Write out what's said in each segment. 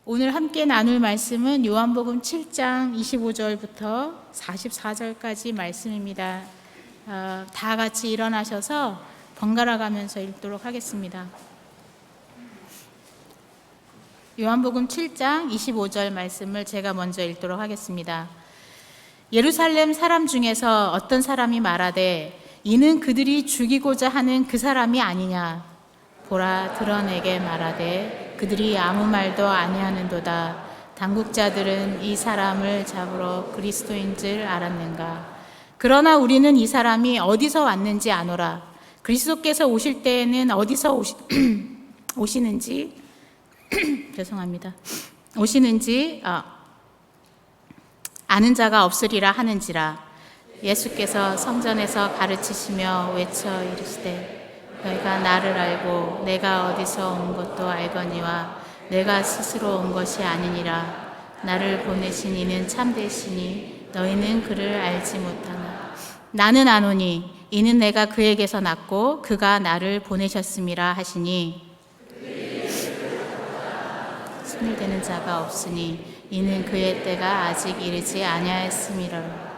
오늘 함께 나눌 말씀은 요한복음 7장 25절부터 44절까지 말씀입니다. 다 같이 일어나셔서 번갈아 가면서 읽도록 하겠습니다. 요한복음 7장 25절 말씀을 제가 먼저 읽도록 하겠습니다. 예루살렘 사람 중에서 어떤 사람이 말하되 이는 그들이 죽이고자 하는 그 사람이 아니냐. 보라, 드러내게 말하되 그들이 아무 말도 아니하는도다. 당국자들은 이 사람을 잡으러 그리스도인 줄 알았는가. 그러나 우리는 이 사람이 어디서 왔는지 아노라. 그리스도께서 오실 때에는 어디서 오시는지 죄송합니다. 오시는지 아는 자가 없으리라 하는지라. 예수께서 성전에서 가르치시며 외쳐 이르시되 너희가 나를 알고 내가 어디서 온 것도 알거니와 내가 스스로 온 것이 아니니라. 나를 보내신 이는 참되시니 너희는 그를 알지 못하나 나는 아노니 이는 내가 그에게서 났고 그가 나를 보내셨음이라 하시니 손을 대는 자가 없으니 이는 그의 때가 아직 이르지 아니하였음이라.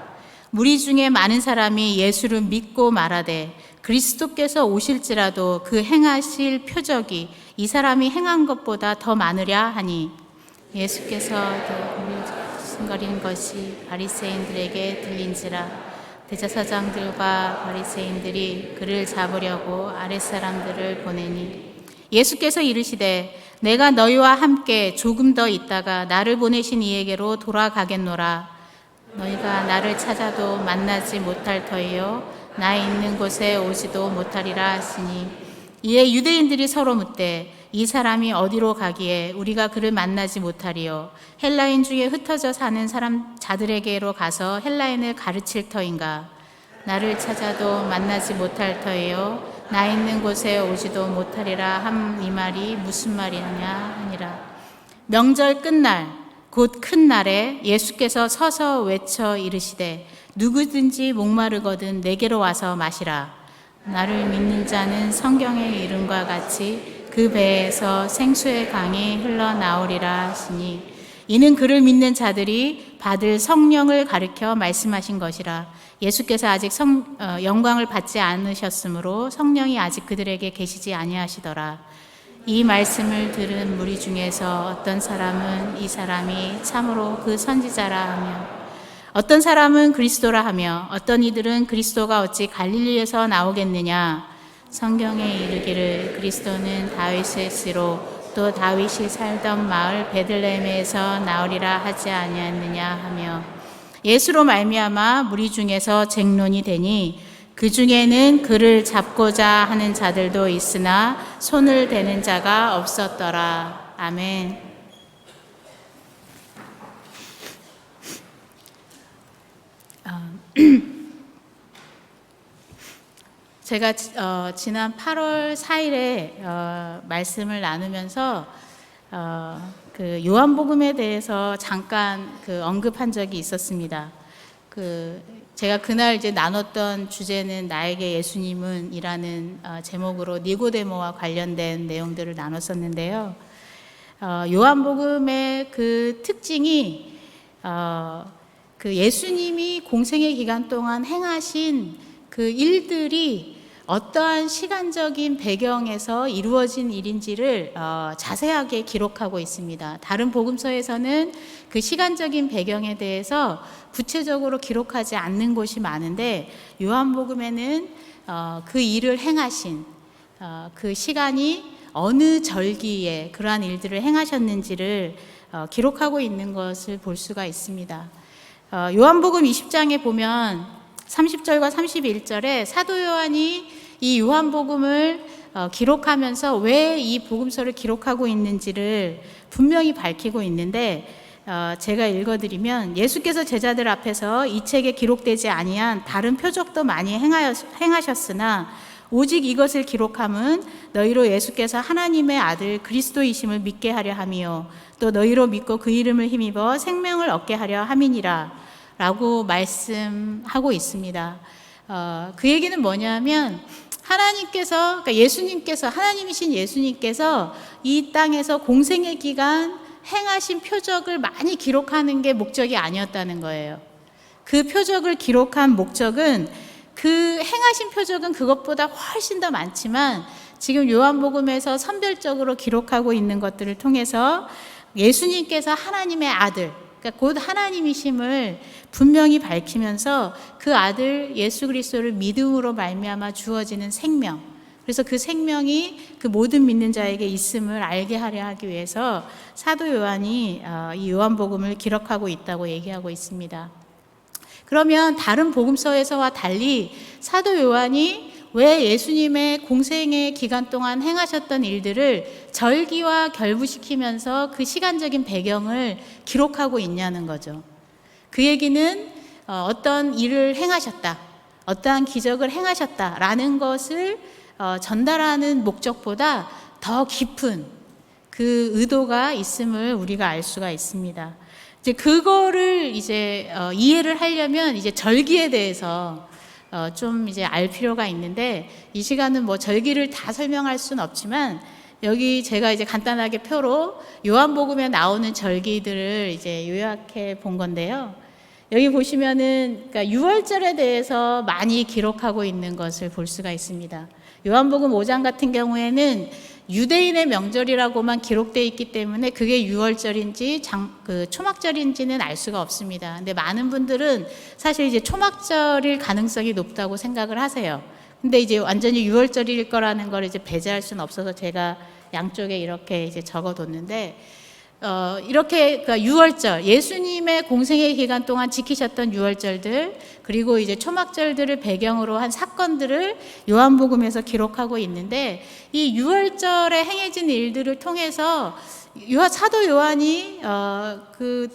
무리 중에 많은 사람이 예수를 믿고 말하되 그리스도께서 오실지라도 그 행하실 표적이 이 사람이 행한 것보다 더 많으랴 하니 예수께서 승거리는 것이 바리새인들에게 들린지라. 대제사장들과 바리새인들이 그를 잡으려고 아랫사람들을 보내니 예수께서 이르시되 내가 너희와 함께 조금 더 있다가 나를 보내신 이에게로 돌아가겠노라. 너희가 나를 찾아도 만나지 못할 터이요 나 있는 곳에 오지도 못하리라 하시니 이에 유대인들이 서로 묻되 이 사람이 어디로 가기에 우리가 그를 만나지 못하리요. 헬라인 중에 흩어져 사는 자들에게로 가서 헬라인을 가르칠 터인가. 나를 찾아도 만나지 못할 터이요 나 있는 곳에 오지도 못하리라 함 이 말이 무슨 말이냐 하니라. 명절 끝날 곧 큰 날에 예수께서 서서 외쳐 이르시되 누구든지 목마르거든 내게로 와서 마시라. 나를 믿는 자는 성경의 이름과 같이 그 배에서 생수의 강이 흘러나오리라 하시니 이는 그를 믿는 자들이 받을 성령을 가리켜 말씀하신 것이라. 예수께서 아직 영광을 받지 않으셨으므로 성령이 아직 그들에게 계시지 아니하시더라. 이 말씀을 들은 무리 중에서 어떤 사람은 이 사람이 참으로 그 선지자라 하며 어떤 사람은 그리스도라 하며 어떤 이들은 그리스도가 어찌 갈릴리에서 나오겠느냐. 성경에 이르기를 그리스도는 다윗의 씨로 또 다윗이 살던 마을 베들레헴에서 나오리라 하지 아니하느냐 하며 예수로 말미암아 무리 중에서 쟁론이 되니 그 중에는 그를 잡고자 하는 자들도 있으나 손을 대는 자가 없었더라. 아멘. 제가 지난 8월 4일에 말씀을 나누면서 그 요한복음에 대해서 잠깐 언급한 적이 있었습니다. 제가 그날 이제 나눴던 주제는 나에게 예수님은 이라는 제목으로 니고데모와 관련된 내용들을 나눴었는데요. 요한복음의 그 특징이 그 예수님이 공생의 기간 동안 행하신 그 일들이 어떠한 시간적인 배경에서 이루어진 일인지를 자세하게 기록하고 있습니다. 다른 복음서에서는 그 시간적인 배경에 대해서 구체적으로 기록하지 않는 곳이 많은데 요한복음에는 그 일을 행하신 그 시간이 어느 절기에 그러한 일들을 행하셨는지를 기록하고 있는 것을 볼 수가 있습니다. 요한복음 20장에 보면 30절과 31절에 사도 요한이 이 요한복음을 기록하면서 왜 이 복음서를 기록하고 있는지를 분명히 밝히고 있는데 제가 읽어드리면 예수께서 제자들 앞에서 이 책에 기록되지 아니한 다른 표적도 많이 행하셨으나 오직 이것을 기록함은 너희로 예수께서 하나님의 아들 그리스도이심을 믿게 하려 함이요 또 너희로 믿고 그 이름을 힘입어 생명을 얻게 하려 함이니라 라고 말씀하고 있습니다. 그 얘기는 뭐냐면 하나님께서, 그러니까 예수님께서, 하나님이신 예수님께서 이 땅에서 공생의 기간 행하신 표적을 많이 기록하는 게 목적이 아니었다는 거예요. 그 표적을 기록한 목적은, 그 행하신 표적은 그것보다 훨씬 더 많지만 지금 요한복음에서 선별적으로 기록하고 있는 것들을 통해서 예수님께서 하나님의 아들, 그러니까 곧 하나님이심을 분명히 밝히면서 그 아들 예수 그리스도를 믿음으로 말미암아 주어지는 생명, 그래서 그 생명이 그 모든 믿는 자에게 있음을 알게 하려 하기 위해서 사도 요한이 이 요한복음을 기록하고 있다고 얘기하고 있습니다. 그러면 다른 복음서에서와 달리 사도 요한이 왜 예수님의 공생의 기간 동안 행하셨던 일들을 절기와 결부시키면서 그 시간적인 배경을 기록하고 있냐는 거죠. 그 얘기는 어떤 일을 행하셨다, 어떠한 기적을 행하셨다라는 것을 전달하는 목적보다 더 깊은 그 의도가 있음을 우리가 알 수가 있습니다. 이제 그거를 이해를 하려면 이제 절기에 대해서 좀 이제 알 필요가 있는데, 이 시간은 뭐 절기를 다 설명할 수는 없지만 여기 제가 이제 간단하게 표로 요한복음에 나오는 절기들을 이제 요약해 본 건데요. 여기 보시면은 그러니까 유월절에 대해서 많이 기록하고 있는 것을 볼 수가 있습니다. 요한복음 5장 같은 경우에는 유대인의 명절이라고만 기록되어 있기 때문에 그게 유월절인지 초막절인지는 알 수가 없습니다. 근데 많은 분들은 사실 이제 초막절일 가능성이 높다고 생각을 하세요. 근데 이제 완전히 유월절일 거라는 걸 이제 배제할 수는 없어서 제가 양쪽에 이렇게 이제 적어뒀는데, 이렇게 그러니까 유월절, 예수님의 공생의 기간 동안 지키셨던 유월절들, 그리고 이제 초막절들을 배경으로 한 사건들을 요한복음에서 기록하고 있는데, 이 유월절에 행해진 일들을 통해서 사도 요한이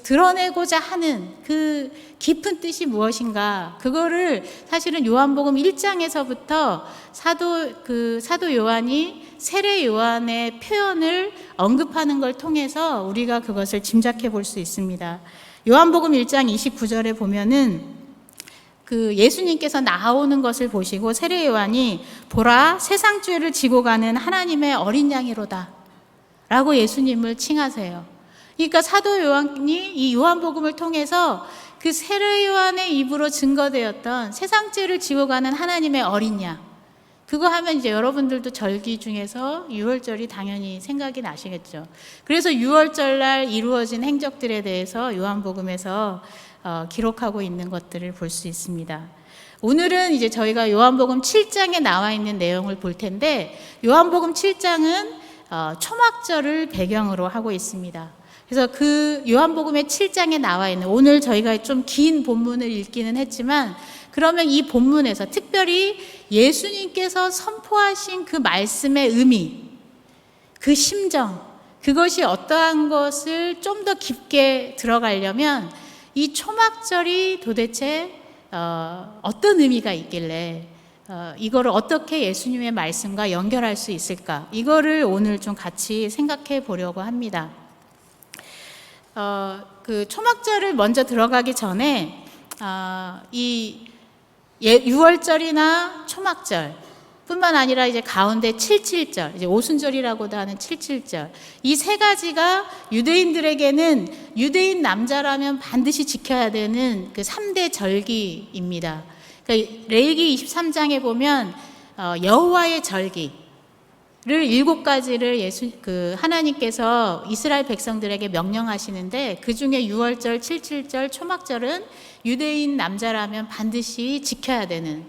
드러내고자 하는 그 깊은 뜻이 무엇인가, 그거를 사실은 요한복음 1장에서부터 사도 요한이 세례 요한의 표현을 언급하는 걸 통해서 우리가 그것을 짐작해 볼 수 있습니다. 요한복음 1장 29절에 보면은 그 예수님께서 나오는 것을 보시고 세례 요한이 보라 세상 죄를 지고 가는 하나님의 어린 양이로다 라고 예수님을 칭하세요. 그러니까 사도 요한이 이 요한복음을 통해서 그 세례 요한의 입으로 증거되었던 세상 죄를 지고 가는 하나님의 어린 양, 그거 하면 이제 여러분들도 절기 중에서 유월절이 당연히 생각이 나시겠죠. 그래서 유월절날 이루어진 행적들에 대해서 요한복음에서 기록하고 있는 것들을 볼 수 있습니다. 오늘은 이제 저희가 요한복음 7장에 나와 있는 내용을 볼 텐데, 요한복음 7장은 초막절을 배경으로 하고 있습니다. 그래서 그 요한복음의 7장에 나와 있는, 오늘 저희가 좀 긴 본문을 읽기는 했지만, 그러면 이 본문에서 특별히 예수님께서 선포하신 그 말씀의 의미, 그 심정, 그것이 어떠한 것을 좀 더 깊게 들어가려면 이 초막절이 도대체 어떤 의미가 있길래 이거를 어떻게 예수님의 말씀과 연결할 수 있을까, 이거를 오늘 좀 같이 생각해 보려고 합니다. 그 초막절을 먼저 들어가기 전에 이 유월절이나 초막절 뿐만 아니라 이제 가운데 77절, 이제 오순절이라고도 하는 77절, 이 세 가지가 유대인들에게는 유대인 남자라면 반드시 지켜야 되는 그 3대 절기입니다. 그러니까 레위기 23장에 보면 여호와의 절기를 7가지를 하나님께서 이스라엘 백성들에게 명령하시는데, 그 중에 유월절, 77절, 초막절은 유대인 남자라면 반드시 지켜야 되는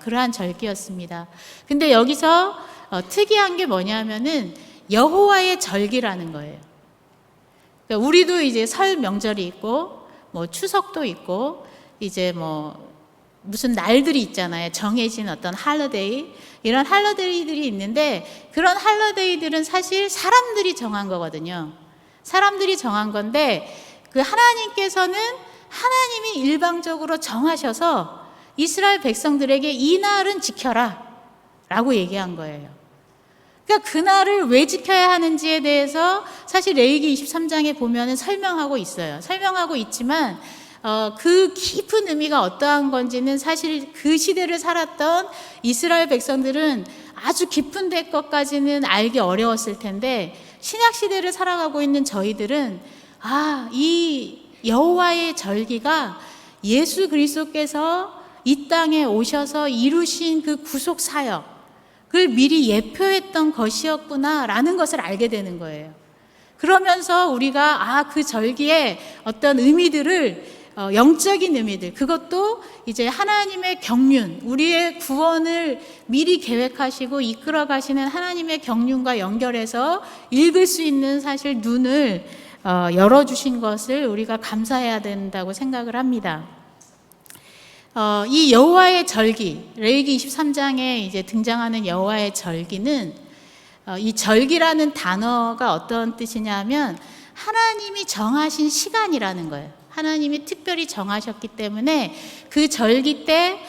그러한 절기였습니다. 근데 여기서 특이한 게 뭐냐면은 여호와의 절기라는 거예요. 그러니까 우리도 이제 설 명절이 있고 뭐 추석도 있고 이제 뭐 무슨 날들이 있잖아요. 정해진 어떤 할러데이, 이런 할러데이들이 있는데, 그런 할러데이들은 사실 사람들이 정한 거거든요. 사람들이 정한 건데, 그 하나님께서는 하나님이 일방적으로 정하셔서 이스라엘 백성들에게 이 날은 지켜라 라고 얘기한 거예요. 그러니까 그 날을 왜 지켜야 하는지에 대해서 사실 레위기 23장에 보면 설명하고 있어요. 설명하고 있지만 그 깊은 의미가 어떠한 건지는 사실 그 시대를 살았던 이스라엘 백성들은 아주 깊은 데까지는 알기 어려웠을 텐데, 신약 시대를 살아가고 있는 저희들은 이 여호와의 절기가 예수 그리스도께서 이 땅에 오셔서 이루신 그 구속 사역을 미리 예표했던 것이었구나라는 것을 알게 되는 거예요. 그러면서 우리가 그 절기의 어떤 의미들을 영적인 의미들, 그것도 이제 하나님의 경륜, 우리의 구원을 미리 계획하시고 이끌어 가시는 하나님의 경륜과 연결해서 읽을 수 있는 사실 눈을 열어주신 것을 우리가 감사해야 된다고 생각을 합니다. 이 여호와의 절기, 레위기 23장에 이제 등장하는 여호와의 절기는 이 절기라는 단어가 어떤 뜻이냐면 하나님이 정하신 시간이라는 거예요. 하나님이 특별히 정하셨기 때문에 그 절기 때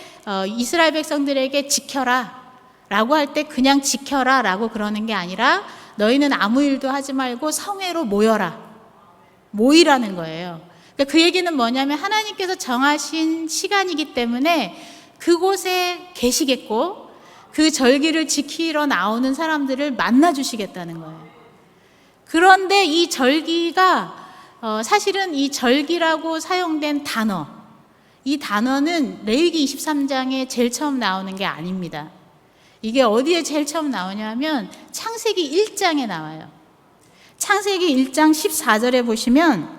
이스라엘 백성들에게 지켜라 라고 할 때 그냥 지켜라 라고 그러는 게 아니라 너희는 아무 일도 하지 말고 성회로 모이라는 거예요. 그러니까 그 얘기는 뭐냐면 하나님께서 정하신 시간이기 때문에 그곳에 계시겠고 그 절기를 지키러 나오는 사람들을 만나 주시겠다는 거예요. 그런데 이 절기가 사실은 이 절기라고 사용된 단어, 이 단어는 레위기 23장에 제일 처음 나오는 게 아닙니다. 이게 어디에 제일 처음 나오냐면 창세기 1장에 나와요. 창세기 1장 14절에 보시면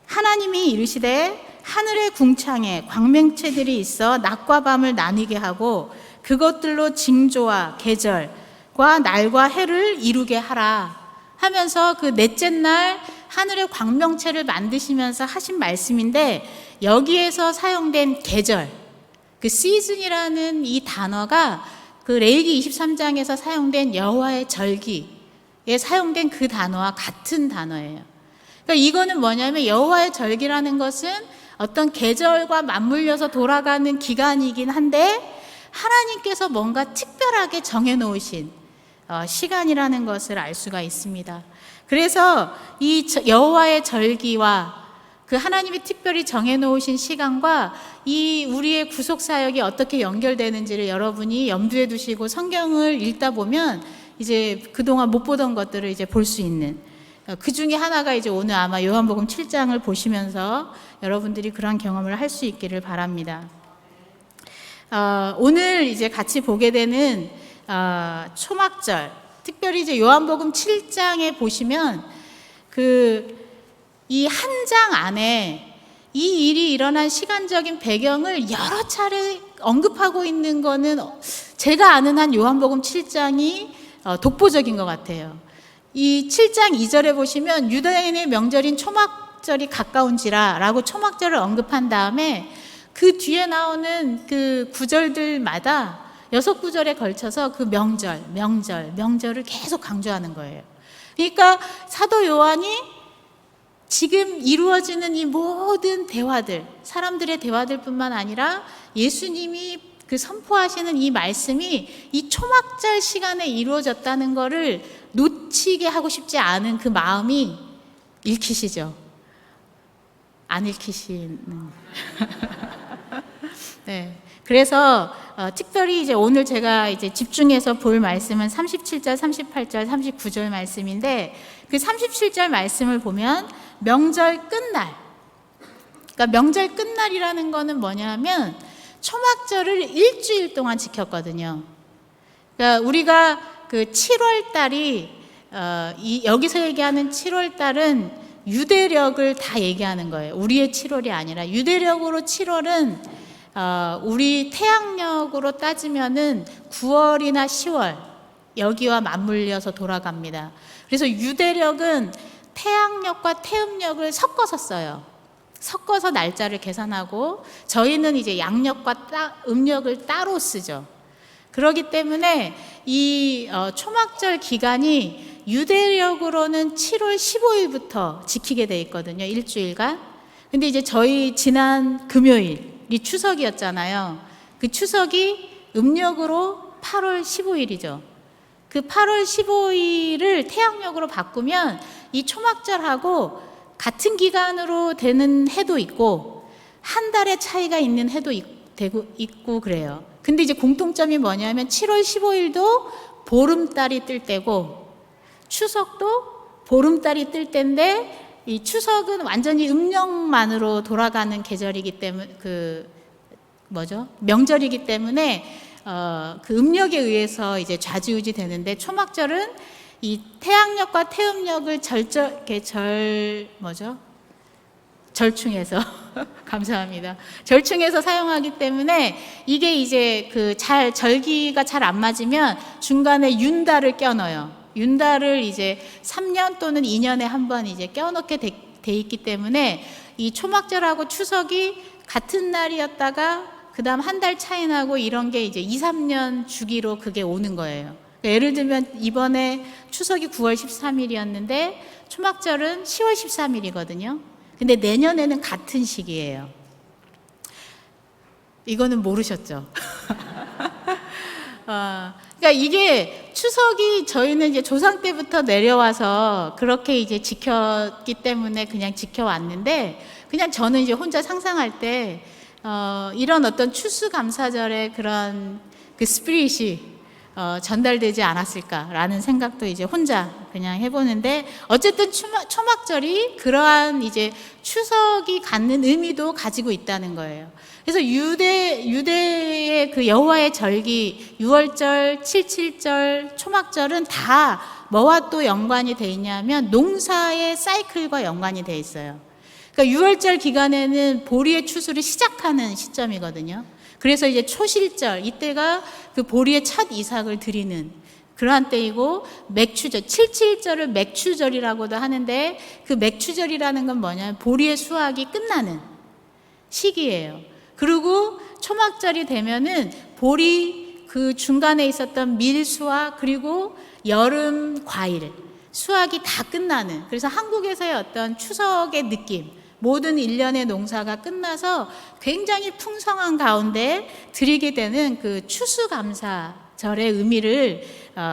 하나님이 이르시되 하늘의 궁창에 광명체들이 있어 낮과 밤을 나뉘게 하고 그것들로 징조와 계절과 날과 해를 이루게 하라 하면서 그 넷째 날 하늘의 광명체를 만드시면서 하신 말씀인데 여기에서 사용된 계절, 그 시즌이라는 이 단어가 그 레위기 23장에서 사용된 여호와의 절기에 사용된 그 단어와 같은 단어예요. 그러니까 이거는 뭐냐면 여호와의 절기라는 것은 어떤 계절과 맞물려서 돌아가는 기간이긴 한데 하나님께서 뭔가 특별하게 정해놓으신 시간이라는 것을 알 수가 있습니다. 그래서 이 여호와의 절기와 그 하나님이 특별히 정해놓으신 시간과 이 우리의 구속사역이 어떻게 연결되는지를 여러분이 염두에 두시고 성경을 읽다 보면 이제 그동안 못 보던 것들을 이제 볼 수 있는, 그 중에 하나가 이제 오늘 아마 요한복음 7장을 보시면서 여러분들이 그런 경험을 할 수 있기를 바랍니다. 오늘 이제 같이 보게 되는 초막절, 특별히 이제 요한복음 7장에 보시면 이 한 장 안에 이 일이 일어난 시간적인 배경을 여러 차례 언급하고 있는 거는 제가 아는 한 요한복음 7장이 독보적인 것 같아요. 이 7장 2절에 보시면 유대인의 명절인 초막절이 가까운지라 라고 초막절을 언급한 다음에 그 뒤에 나오는 그 구절들마다 6구절에 걸쳐서 그 명절을 계속 강조하는 거예요. 그러니까 사도 요한이 지금 이루어지는 이 모든 대화들, 사람들의 대화들뿐만 아니라 예수님이 그 선포하시는 이 말씀이 이 초막절 시간에 이루어졌다는 거를 놓치게 하고 싶지 않은 그 마음이 읽히시죠? 안 읽히시는. 네. 그래서 특별히 이제 오늘 제가 이제 집중해서 볼 말씀은 37절, 38절, 39절 말씀인데 그 37절 말씀을 보면 명절 끝날, 그러니까 명절 끝날이라는 거는 뭐냐면 초막절을 일주일 동안 지켰거든요. 그러니까 우리가 그 7월 달이 여기서 얘기하는 7월 달은 유대력을 다 얘기하는 거예요. 우리의 7월이 아니라 유대력으로 7월은 우리 태양력으로 따지면은 9월이나 10월 여기와 맞물려서 돌아갑니다. 그래서 유대력은 태양력과 태음력을 섞어서 써요. 섞어서 날짜를 계산하고 저희는 이제 양력과 음력을 따로 쓰죠. 그렇기 때문에 이 초막절 기간이 유대력으로는 7월 15일부터 지키게 돼 있거든요. 일주일간. 근데 이제 저희 지난 금요일이 추석이었잖아요. 그 추석이 음력으로 8월 15일이죠. 그 8월 15일을 태양력으로 바꾸면 이 초막절하고 같은 기간으로 되는 해도 있고 한 달의 차이가 있는 해도 있고 그래요. 근데 이제 공통점이 뭐냐면 7월 15일도 보름달이 뜰 때고 추석도 보름달이 뜰 때인데 이 추석은 완전히 음력만으로 돌아가는 계절이기 때문에 명절이기 때문에 그 음력에 의해서 이제 좌지우지 되는데 초막절은 이 태양력과 태음력을 절충해서 감사합니다. 절충해서 사용하기 때문에 이게 이제 절기가 잘 안 맞으면 중간에 윤달을 껴넣어요. 윤달을 이제 3년 또는 2년에 한 번 이제 껴넣게 돼 있기 때문에 이 초막절하고 추석이 같은 날이었다가 그다음 한 달 차이 나고 이런 게 이제 2, 3년 주기로 그게 오는 거예요. 예를 들면 이번에 추석이 9월 13일이었는데 초막절은 10월 13일이거든요. 근데 내년에는 같은 시기예요. 이거는 모르셨죠? 그러니까 이게 추석이 저희는 이제 조상 때부터 내려와서 그렇게 이제 지켰기 때문에 그냥 지켜왔는데 그냥 저는 이제 혼자 상상할 때 이런 어떤 추수감사절의 그런 그 스피릿이 전달되지 않았을까라는 생각도 이제 혼자 그냥 해보는데 어쨌든 초막절이 그러한 이제 추석이 갖는 의미도 가지고 있다는 거예요. 그래서 유대의 그 여호와의 절기 6월절, 7.7절, 초막절은 다 뭐와 또 연관이 돼 있냐면 농사의 사이클과 연관이 돼 있어요. 그러니까 6월절 기간에는 보리의 추수를 시작하는 시점이거든요. 그래서 이제 초실절, 이때가 그 보리의 첫 이삭을 드리는 그러한 때이고, 맥추절, 7.7절을 맥추절이라고도 하는데 그 맥추절이라는 건 뭐냐면 보리의 수확이 끝나는 시기예요. 그리고 초막절이 되면은 보리 그 중간에 있었던 밀수확 그리고 여름 과일 수확이 다 끝나는, 그래서 한국에서의 어떤 추석의 느낌, 모든 일련의 농사가 끝나서 굉장히 풍성한 가운데 드리게 되는 그 추수감사절의 의미를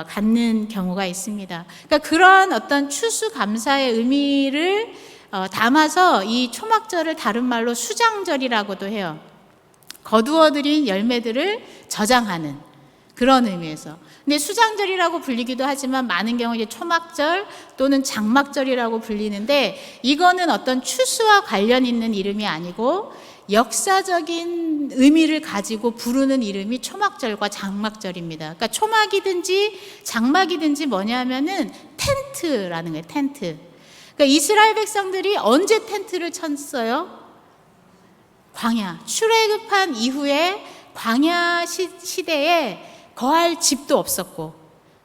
갖는 경우가 있습니다. 그러니까 그런 어떤 추수감사의 의미를 담아서 이 초막절을 다른 말로 수장절이라고도 해요. 거두어들인 열매들을 저장하는 그런 의미에서. 근데 수장절이라고 불리기도 하지만 많은 경우 이제 초막절 또는 장막절이라고 불리는데, 이거는 어떤 추수와 관련 있는 이름이 아니고 역사적인 의미를 가지고 부르는 이름이 초막절과 장막절입니다. 그러니까 초막이든지 장막이든지 뭐냐면은 텐트라는 거예요. 텐트. 그러니까 이스라엘 백성들이 언제 텐트를 쳤어요? 광야, 출애굽한 이후에 광야 시대에 거할 집도 없었고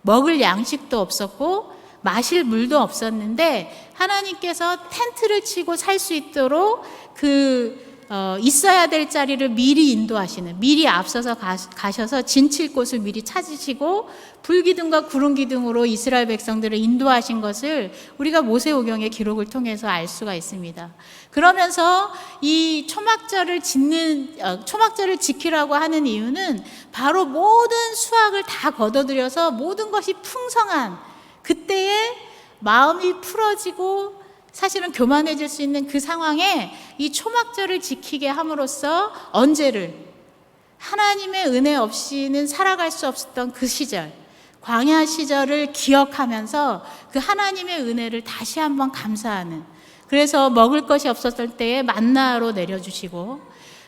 먹을 양식도 없었고 마실 물도 없었는데 하나님께서 텐트를 치고 살 수 있도록 있어야 될 자리를 미리 인도하시는, 미리 앞서서 가셔서 진칠 곳을 미리 찾으시고 불기둥과 구름기둥으로 이스라엘 백성들을 인도하신 것을 우리가 모세오경의 기록을 통해서 알 수가 있습니다. 그러면서 이 초막절을 지키라고 하는 이유는 바로 모든 수확을 다 거둬들여서 모든 것이 풍성한 그때에 마음이 풀어지고 사실은 교만해질 수 있는 그 상황에 이 초막절을 지키게 함으로써 언제를, 하나님의 은혜 없이는 살아갈 수 없었던 그 시절, 광야 시절을 기억하면서 그 하나님의 은혜를 다시 한번 감사하는, 그래서 먹을 것이 없었을 때에 만나로 내려주시고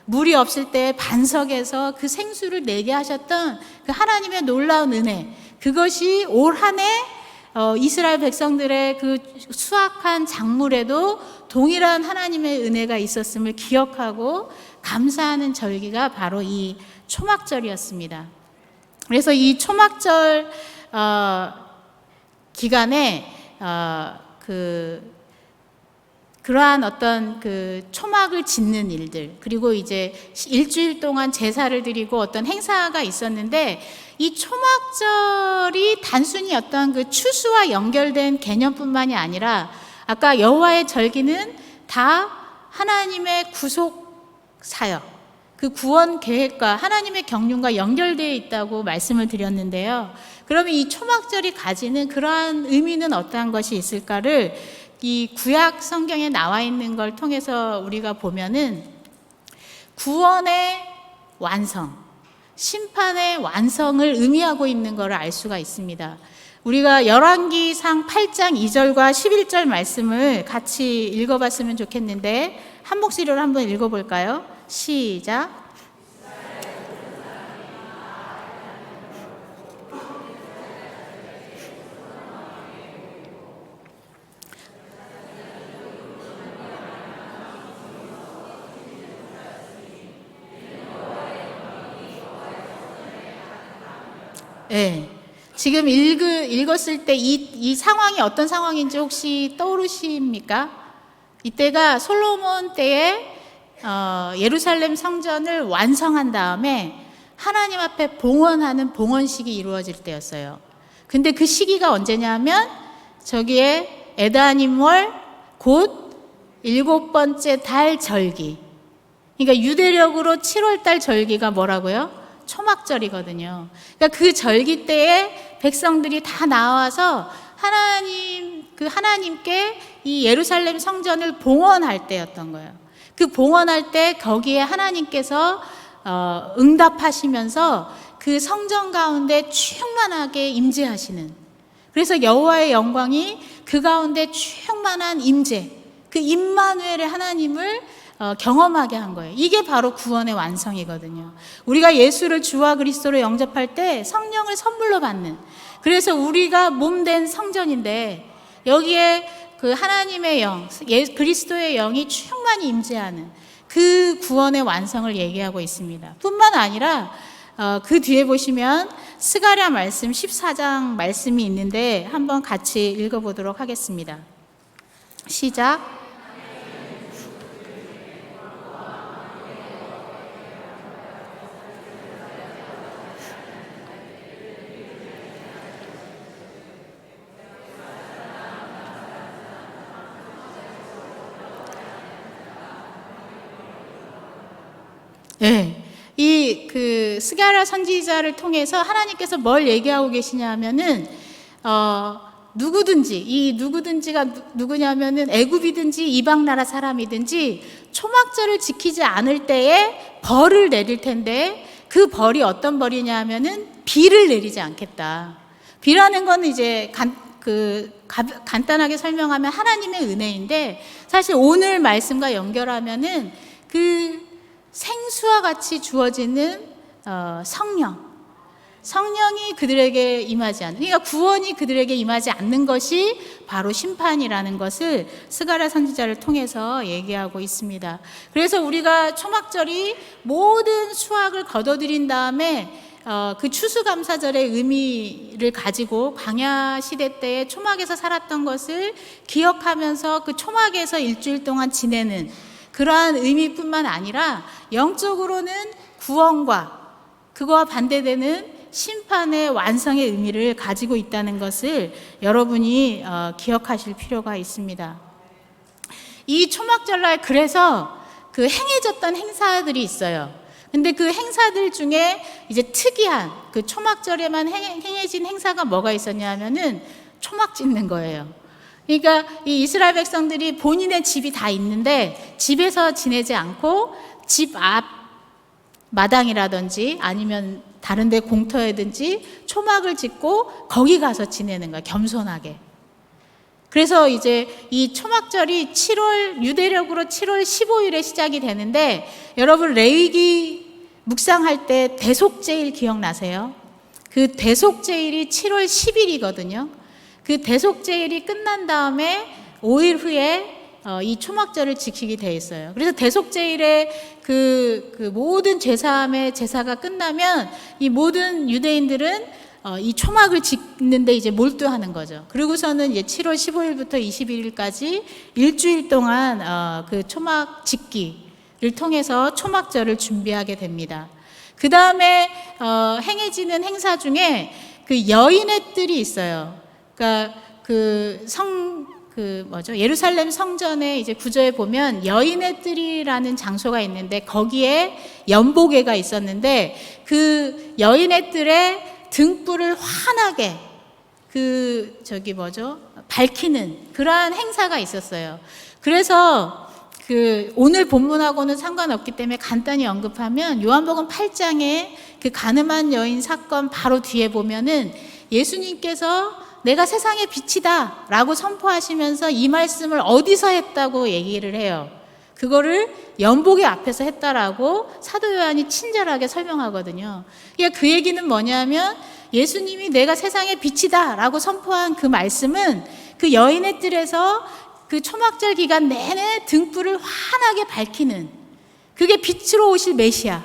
물이 없을 때 반석에서 그 생수를 내게 하셨던 그 하나님의 놀라운 은혜, 그것이 올 한 해 이스라엘 백성들의 그 수확한 작물에도 동일한 하나님의 은혜가 있었음을 기억하고 감사하는 절기가 바로 이 초막절이었습니다. 그래서 이 초막절 기간에 그러한 어떤 그 초막을 짓는 일들, 그리고 이제 일주일 동안 제사를 드리고 어떤 행사가 있었는데, 이 초막절이 단순히 어떤 그 추수와 연결된 개념뿐만이 아니라 아까 여호와의 절기는 다 하나님의 구속 사역, 그 구원 계획과 하나님의 경륜과 연결되어 있다고 말씀을 드렸는데요. 그러면 이 초막절이 가지는 그러한 의미는 어떠한 것이 있을까를 이 구약 성경에 나와 있는 걸 통해서 우리가 보면은 구원의 완성, 심판의 완성을 의미하고 있는 것을 알 수가 있습니다. 우리가 열왕기상 8장 2절과 11절 말씀을 같이 읽어봤으면 좋겠는데 한 목소리로 한번 읽어볼까요? 시작. 네. 지금 읽었을 때 이 상황이 어떤 상황인지 혹시 떠오르십니까? 이때가 솔로몬 때에 예루살렘 성전을 완성한 다음에 하나님 앞에 봉헌하는 봉헌식이 이루어질 때였어요. 근데 그 시기가 언제냐면 저기에 에다님월 곧 7번째 달 절기. 그러니까 유대력으로 7월달 절기가 뭐라고요? 초막절이거든요. 그러니까 그 절기 때에 백성들이 다 나와서 하나님께 이 예루살렘 성전을 봉헌할 때였던 거예요. 그 봉헌할 때 거기에 하나님께서 응답하시면서 그 성전 가운데 충만하게 임재하시는, 그래서 여호와의 영광이 그 가운데 충만한 임재, 그 임마누엘의 하나님을 경험하게 한 거예요. 이게 바로 구원의 완성이거든요. 우리가 예수를 주와 그리스도로 영접할 때 성령을 선물로 받는, 그래서 우리가 몸된 성전인데 여기에 그 하나님의 영, 그리스도의 영이 충만히 임재하는 그 구원의 완성을 얘기하고 있습니다. 뿐만 아니라 그 뒤에 보시면 스가랴 말씀 14장 말씀이 있는데 한번 같이 읽어보도록 하겠습니다. 시작. 네, 이 스가랴 선지자를 통해서 하나님께서 뭘 얘기하고 계시냐면은 누구든지가 누구냐면은 애굽이든지 이방 나라 사람이든지 초막절을 지키지 않을 때에 벌을 내릴 텐데 그 벌이 어떤 벌이냐면은 비를 내리지 않겠다. 비라는 건 이제 간단하게 설명하면 하나님의 은혜인데, 사실 오늘 말씀과 연결하면은 그 생수와 같이 주어지는 성령이 그들에게 임하지 않는, 그러니까 구원이 그들에게 임하지 않는 것이 바로 심판이라는 것을 스가랴 선지자를 통해서 얘기하고 있습니다. 그래서 우리가 초막절이 모든 수확을 거둬들인 다음에 그 추수감사절의 의미를 가지고 광야 시대 때에 초막에서 살았던 것을 기억하면서 그 초막에서 일주일 동안 지내는 그러한 의미뿐만 아니라 영적으로는 구원과 그거와 반대되는 심판의 완성의 의미를 가지고 있다는 것을 여러분이 기억하실 필요가 있습니다. 이 초막절날 그래서 그 행해졌던 행사들이 있어요. 근데 그 행사들 중에 이제 특이한 그 초막절에만 행해진 행사가 뭐가 있었냐면은 초막 짓는 거예요. 그러니까 이 이스라엘 백성들이 본인의 집이 다 있는데 집에서 지내지 않고 집 앞 마당이라든지 아니면 다른 데 공터에든지 초막을 짓고 거기 가서 지내는 거야, 겸손하게. 그래서 이제 이 초막절이 유대력으로 7월 15일에 시작이 되는데, 여러분 레위기 묵상할 때 대속제일 기억나세요? 그 대속제일이 7월 10일이거든요. 그 대속제일이 끝난 다음에 5일 후에 이 초막절을 지키게 돼 있어요. 그래서 대속제일에 그 모든 제사함의 제사가 끝나면 이 모든 유대인들은 이 초막을 짓는데 이제 몰두하는 거죠. 그리고서는 이제 7월 15일부터 21일까지 일주일 동안 그 초막 짓기를 통해서 초막절을 준비하게 됩니다. 그 다음에 행해지는 행사 중에 그 여인의 뜰이 있어요. 그러니까 예루살렘 성전의 이제 구조에 보면 여인의 뜰이라는 장소가 있는데 거기에 연복회가 있었는데 그 여인의 뜰에 등불을 환하게 밝히는 그러한 행사가 있었어요. 그래서 오늘 본문하고는 상관없기 때문에 간단히 언급하면 요한복음 8장에 그 가늠한 여인 사건 바로 뒤에 보면은 예수님께서 내가 세상의 빛이다 라고 선포하시면서 이 말씀을 어디서 했다고 얘기를 해요. 그거를 연복의 앞에서 했다라고 사도 요한이 친절하게 설명하거든요. 그러니까 그 얘기는 뭐냐면 예수님이 내가 세상의 빛이다 라고 선포한 그 말씀은 그 여인의 뜰에서 그 초막절 기간 내내 등불을 환하게 밝히는, 그게 빛으로 오실 메시아를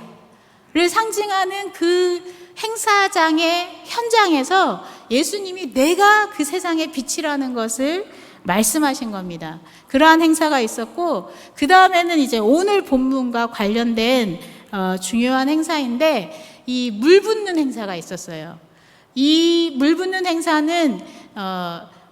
상징하는 그 행사장의 현장에서 예수님이 내가 그 세상의 빛이라는 것을 말씀하신 겁니다. 그러한 행사가 있었고, 그 다음에는 이제 오늘 본문과 관련된 중요한 행사인데, 이 물 붓는 행사가 있었어요. 이 물 붓는 행사는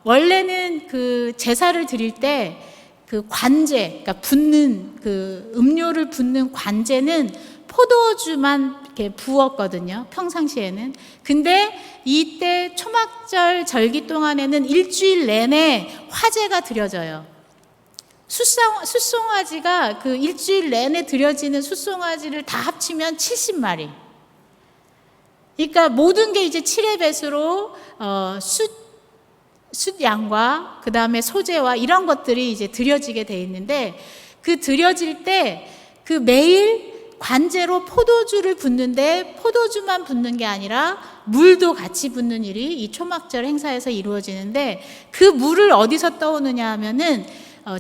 원래는 그 제사를 드릴 때 그 관제, 그러니까 붓는 그 음료를 붓는 관제는 포도주만 이렇게 부었거든요, 평상시에는. 근데 이때 초막절 절기 동안에는 일주일 내내 화제가 드려져요. 숫송아지가 그 일주일 내내 드려지는 숫송아지를 다 합치면 70마리. 그러니까 모든 게 이제 7의 배수로 숫양과 그 다음에 소재와 이런 것들이 이제 드려지게 돼 있는데, 그 드려질 때 그 매일 관제로 포도주를 붓는데 포도주만 붓는 게 아니라 물도 같이 붓는 일이 이 초막절 행사에서 이루어지는데, 그 물을 어디서 떠오느냐 하면은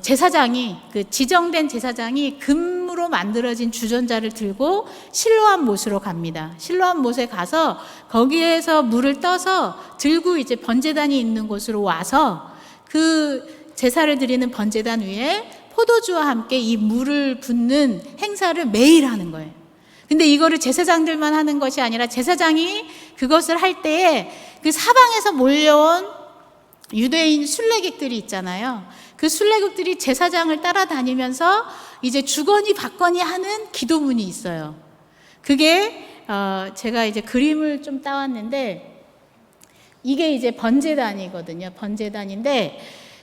제사장이, 그 지정된 제사장이 금으로 만들어진 주전자를 들고 실로암 못으로 갑니다. 실로암 못에 가서 거기에서 물을 떠서 들고 이제 번제단이 있는 곳으로 와서 그 제사를 드리는 번제단 위에 포도주와 함께 이 물을 붓는 행사를 매일 하는 거예요. 근데 이거를 제사장들만 하는 것이 아니라 제사장이 그것을 할 때에 그 사방에서 몰려온 유대인 순례객들이 있잖아요. 그 순례객들이 제사장을 따라다니면서 이제 주거니 받거니 하는 기도문이 있어요. 그게 제가 이제 그림을 좀 따왔는데, 이게 이제 번제단이거든요. 번제단인데,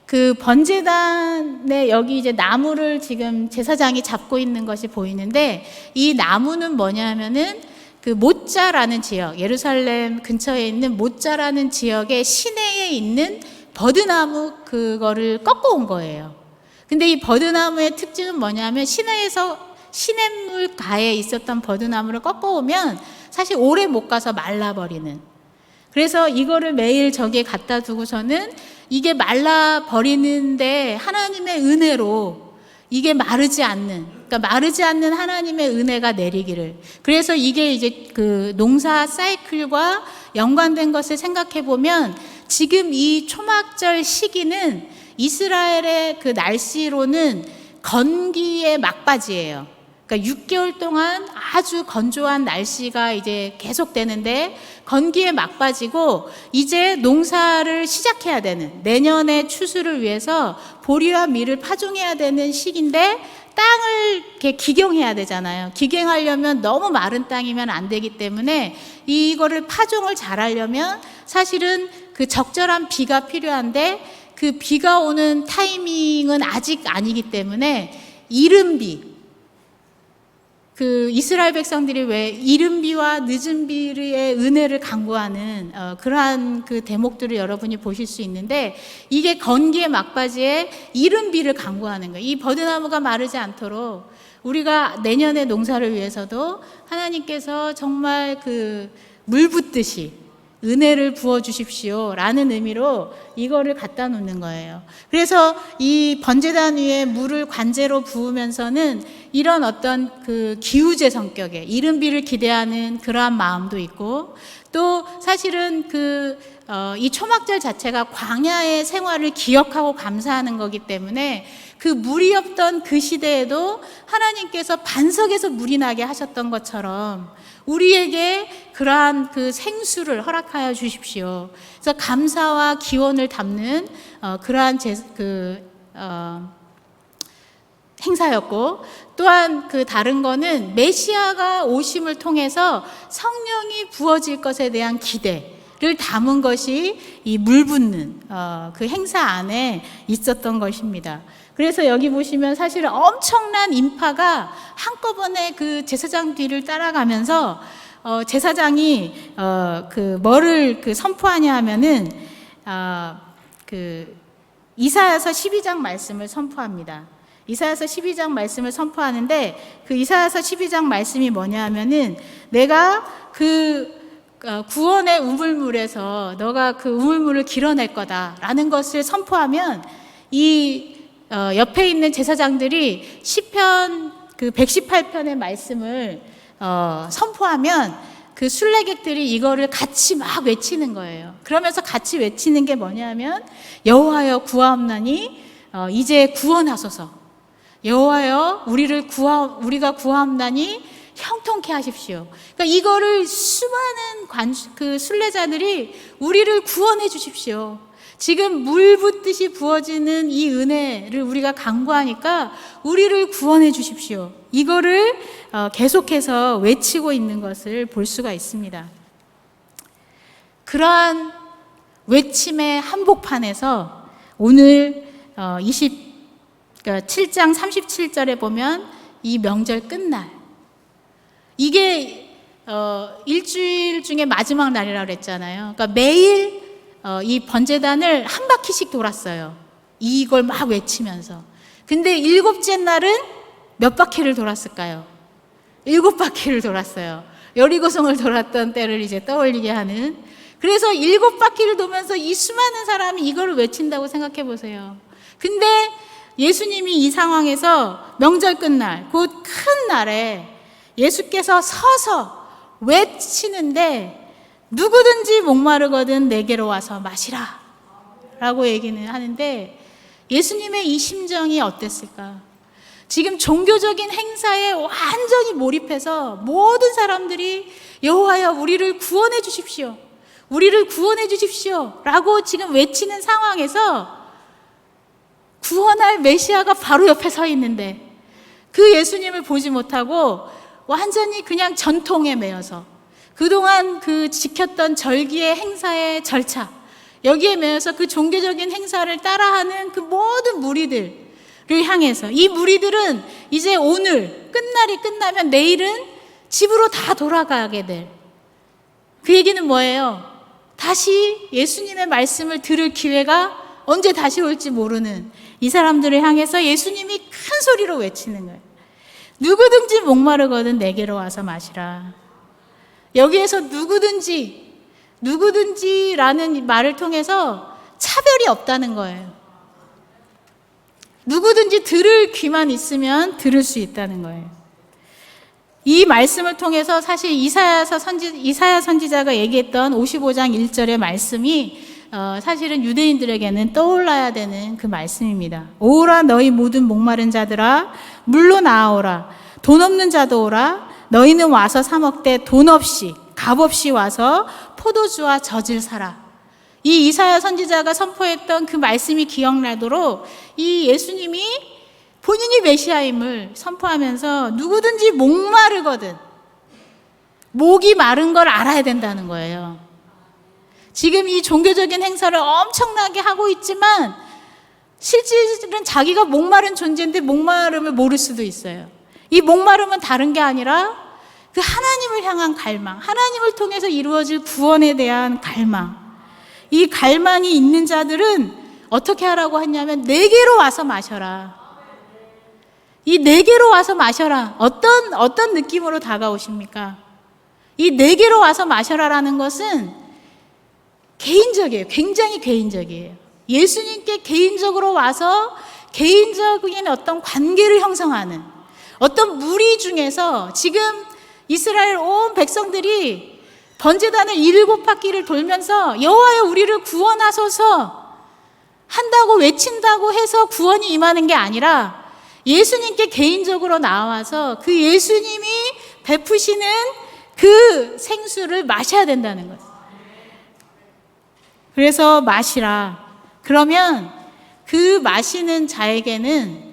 그 번제단에 여기 이제 나무를 지금 제사장이 잡고 있는 것이 보이는데, 이 나무는 뭐냐 하면은 그 모짜라는 지역, 예루살렘 근처에 있는 모짜라는 지역의 시내에 있는 버드나무, 그거를 꺾어 온 거예요. 근데 이 버드나무의 특징은 뭐냐면 시냇물 가에 있었던 버드나무를 꺾어 오면 사실 오래 못 가서 말라버리는, 그래서 이거를 매일 저기에 갖다 두고서는 이게 말라버리는데 하나님의 은혜로 이게 마르지 않는, 그러니까 마르지 않는 하나님의 은혜가 내리기를. 그래서 이게 이제 그 농사 사이클과 연관된 것을 생각해 보면 지금 이 초막절 시기는 이스라엘의 그 날씨로는 건기의 막바지예요. 그러니까 6개월 동안 아주 건조한 날씨가 이제 계속되는데 건기의 막바지고, 이제 농사를 시작해야 되는, 내년의 추수를 위해서 보리와 밀을 파종해야 되는 시기인데 땅을 이렇게 기경해야 되잖아요. 기경하려면 너무 마른 땅이면 안 되기 때문에 이거를 파종을 잘하려면 사실은 그 적절한 비가 필요한데, 그 비가 오는 타이밍은 아직 아니기 때문에 이른 비, 그 이스라엘 백성들이 왜 이른 비와 늦은 비의 은혜를 간구하는 그러한 그 대목들을 여러분이 보실 수 있는데, 이게 건기의 막바지에 이른 비를 간구하는 거예요. 이 버드나무가 마르지 않도록 우리가 내년의 농사를 위해서도 하나님께서 정말 그 물 붓듯이 은혜를 부어 주십시오 라는 의미로 이거를 갖다 놓는 거예요. 그래서 이 번제단 위에 물을 관제로 부으면서는 이런 어떤 그 기우제 성격의 이른 비를 기대하는 그러한 마음도 있고, 또 사실은 이 초막절 자체가 광야의 생활을 기억하고 감사하는 거기 때문에 그 물이 없던 그 시대에도 하나님께서 반석에서 물이 나게 하셨던 것처럼 우리에게 그러한 그 생수를 허락하여 주십시오. 그래서 감사와 기원을 담는 그러한 행사였고, 또한 그 다른 거는 메시아가 오심을 통해서 성령이 부어질 것에 대한 기대, 담은 것이 이 물 붓는 그 행사 안에 있었던 것입니다. 그래서 여기 보시면 사실 엄청난 인파가 한꺼번에 그 제사장 뒤를 따라가면서 제사장이 뭐를 선포하냐 하면은 이사야서 12장 말씀을 선포합니다. 이사야서 12장 말씀을 선포하는데 그 이사야서 12장 말씀이 뭐냐 하면은 내가 구원의 우물물에서 너가 그 우물물을 길어낼 거다라는 것을 선포하면 이 옆에 있는 제사장들이 시편 118편의 말씀을 선포하면 그 순례객들이 이거를 같이 막 외치는 거예요. 그러면서 같이 외치는 게 뭐냐면 여호와여 구하옵나니 이제 구원하소서. 여호와여 우리가 구하옵나니 형통케 하십시오. 그러니까 이거를 수많은 그 순례자들이 우리를 구원해 주십시오. 지금 물 붓듯이 부어지는 이 은혜를 우리가 간구하니까 우리를 구원해 주십시오. 이거를 계속해서 외치고 있는 것을 볼 수가 있습니다. 그러한 외침의 한복판에서 오늘 7장 37절에 보면 이 명절 끝날, 이게 일주일 중에 마지막 날이라고 그랬잖아요. 그러니까 매일 이 번제단을 한 바퀴씩 돌았어요. 이걸 막 외치면서. 근데 7째 날은 몇 바퀴를 돌았을까요? 7바퀴를 돌았어요. 여리고성을 돌았던 때를 이제 떠올리게 하는. 그래서 7바퀴를 돌면서 이 수많은 사람이 이걸 외친다고 생각해 보세요. 근데 예수님이 이 상황에서 명절 끝날, 곧 큰 날에 예수께서 서서 외치는데 누구든지 목마르거든 내게로 와서 마시라 라고 얘기는 하는데 예수님의 이 심정이 어땠을까? 지금 종교적인 행사에 완전히 몰입해서 모든 사람들이 여호와여 우리를 구원해 주십시오. 우리를 구원해 주십시오 라고 지금 외치는 상황에서 구원할 메시아가 바로 옆에 서 있는데 그 예수님을 보지 못하고 완전히 그냥 전통에 매여서 그동안 지켰던 절기의 행사의 절차, 여기에 매여서 그 종교적인 행사를 따라하는 그 모든 무리들을 향해서 이 무리들은 이제 오늘 끝날이 끝나면 내일은 집으로 다 돌아가게 될 그 얘기는 뭐예요? 다시 예수님의 말씀을 들을 기회가 언제 다시 올지 모르는 이 사람들을 향해서 예수님이 큰 소리로 외치는 거예요. 누구든지 목마르거든 내게로 와서 마시라. 여기에서 누구든지라는 말을 통해서 차별이 없다는 거예요. 누구든지 들을 귀만 있으면 들을 수 있다는 거예요. 이 말씀을 통해서 사실 이사야 선지자가 얘기했던 55장 1절의 말씀이 사실은 유대인들에게는 떠올라야 되는 그 말씀입니다. 오라 너희 모든 목마른 자들아 물로 나아오라. 돈 없는 자도 오라. 너희는 와서 사 먹되 돈 없이 값 없이 와서 포도주와 젖을 사라. 이 이사야 선지자가 선포했던 그 말씀이 기억나도록 이 예수님이 본인이 메시아임을 선포하면서 누구든지 목마르거든 목이 마른 걸 알아야 된다는 거예요. 지금 이 종교적인 행사를 엄청나게 하고 있지만 실질은 자기가 목마른 존재인데 목마름을 모를 수도 있어요. 이 목마름은 다른 게 아니라 그 하나님을 향한 갈망, 하나님을 통해서 이루어질 구원에 대한 갈망. 이 갈망이 있는 자들은 어떻게 하라고 했냐면 내게로 와서 마셔라. 이 내게로 와서 마셔라. 어떤 느낌으로 다가오십니까? 이 내게로 와서 마셔라라는 것은 개인적이에요. 굉장히 개인적이에요. 예수님께 개인적으로 와서 개인적인 어떤 관계를 형성하는 어떤 무리 중에서 지금 이스라엘 온 백성들이 번제단을 7바퀴를 돌면서 여호와여 우리를 구원하소서 한다고 외친다고 해서 구원이 임하는 게 아니라 예수님께 개인적으로 나와서 그 예수님이 베푸시는 그 생수를 마셔야 된다는 거예요. 그래서 마시라. 그러면 그 마시는 자에게는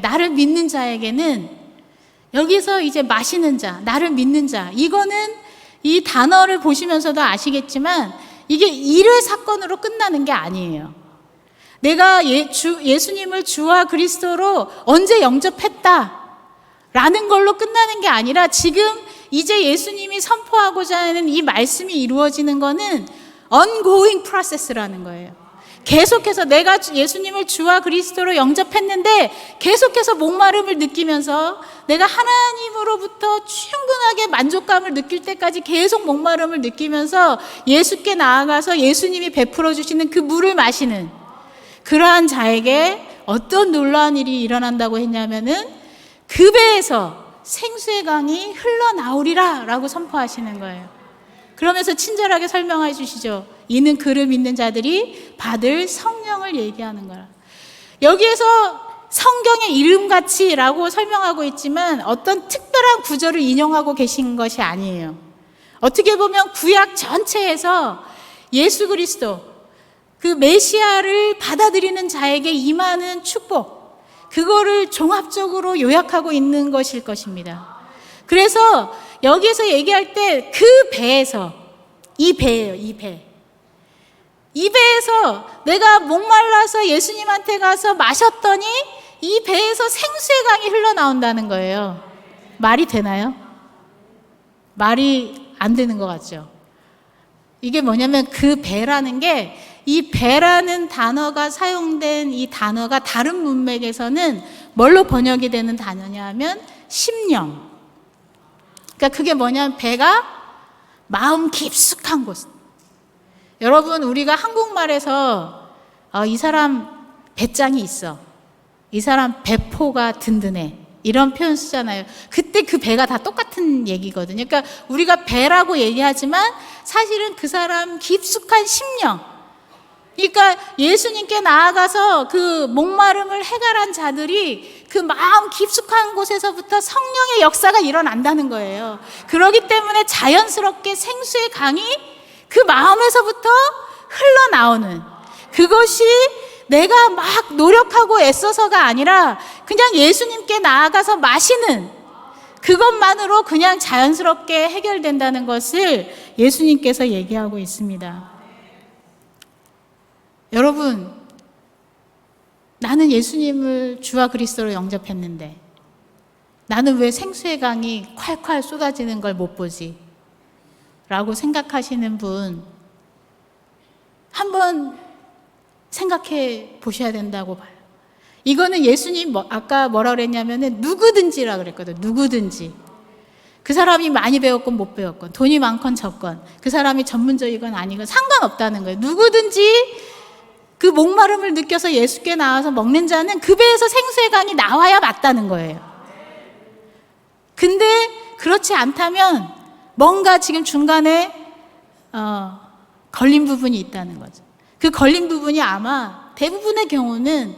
나를 믿는 자에게는 여기서 이제 마시는 자, 나를 믿는 자, 이거는 이 단어를 보시면서도 아시겠지만 이게 일회 사건으로 끝나는 게 아니에요. 내가 예수님을 주와 그리스도로 언제 영접했다 라는 걸로 끝나는 게 아니라 지금 이제 예수님이 선포하고자 하는 이 말씀이 이루어지는 거는 ongoing process라는 거예요. 계속해서 내가 예수님을 주와 그리스도로 영접했는데 계속해서 목마름을 느끼면서 내가 하나님으로부터 충분하게 만족감을 느낄 때까지 계속 목마름을 느끼면서 예수께 나아가서 예수님이 베풀어 주시는 그 물을 마시는 그러한 자에게 어떤 놀라운 일이 일어난다고 했냐면은 그 배에서 생수의 강이 흘러나오리라 라고 선포하시는 거예요. 그러면서 친절하게 설명해 주시죠. 이는 그를 믿는 자들이 받을 성령을 얘기하는 거라. 여기에서 성경의 이름같이 라고 설명하고 있지만 어떤 특별한 구절을 인용하고 계신 것이 아니에요. 어떻게 보면 구약 전체에서 예수 그리스도 그 메시아를 받아들이는 자에게 임하는 축복, 그거를 종합적으로 요약하고 있는 것일 것입니다. 그래서 여기에서 얘기할 때 그 배에서, 이 배예요, 이 배. 이 배에서 내가 목말라서 예수님한테 가서 마셨더니 이 배에서 생수의 강이 흘러나온다는 거예요. 말이 되나요? 말이 안 되는 것 같죠? 이게 뭐냐면 그 배라는 게, 이 배라는 단어가 사용된 이 단어가 다른 문맥에서는 뭘로 번역이 되는 단어냐 하면 심령. 그러니까 그게 뭐냐면 배가 마음 깊숙한 곳. 여러분, 우리가 한국말에서 이 사람 배짱이 있어, 이 사람 배포가 든든해, 이런 표현 쓰잖아요. 그때 그 배가 다 똑같은 얘기거든요. 그러니까 우리가 배라고 얘기하지만 사실은 그 사람 깊숙한 심령, 그러니까 예수님께 나아가서 그 목마름을 해결한 자들이 그 마음 깊숙한 곳에서부터 성령의 역사가 일어난다는 거예요. 그렇기 때문에 자연스럽게 생수의 강이 그 마음에서부터 흘러나오는, 그것이 내가 막 노력하고 애써서가 아니라 그냥 예수님께 나아가서 마시는 그것만으로 그냥 자연스럽게 해결된다는 것을 예수님께서 얘기하고 있습니다. 여러분, 나는 예수님을 주와 그리스도로 영접했는데 나는 왜 생수의 강이 콸콸 쏟아지는 걸 못 보지? 라고 생각하시는 분, 한번 생각해 보셔야 된다고 봐요. 이거는 예수님 아까 뭐라 그랬냐면은 누구든지라 그랬거든. 누구든지. 그 사람이 많이 배웠건 못 배웠건, 돈이 많건 적건, 그 사람이 전문적이건 아니건 상관없다는 거예요. 누구든지 그 목마름을 느껴서 예수께 나와서 먹는 자는 그 배에서 생수의 강이 나와야 맞다는 거예요. 근데 그렇지 않다면 뭔가 지금 중간에 걸린 부분이 있다는 거죠. 그 걸린 부분이 아마 대부분의 경우는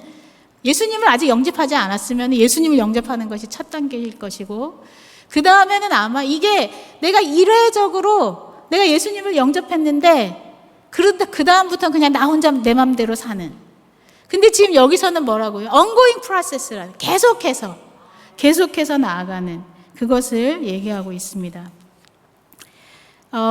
예수님을 아직 영접하지 않았으면 예수님을 영접하는 것이 첫 단계일 것이고, 그 다음에는 아마 이게 내가 일회적으로 내가 예수님을 영접했는데 그런데 그 다음부터는 그냥 나 혼자 내 맘대로 사는. 근데 지금 여기서는 뭐라고요? ongoing process라는, 계속해서 나아가는 그것을 얘기하고 있습니다.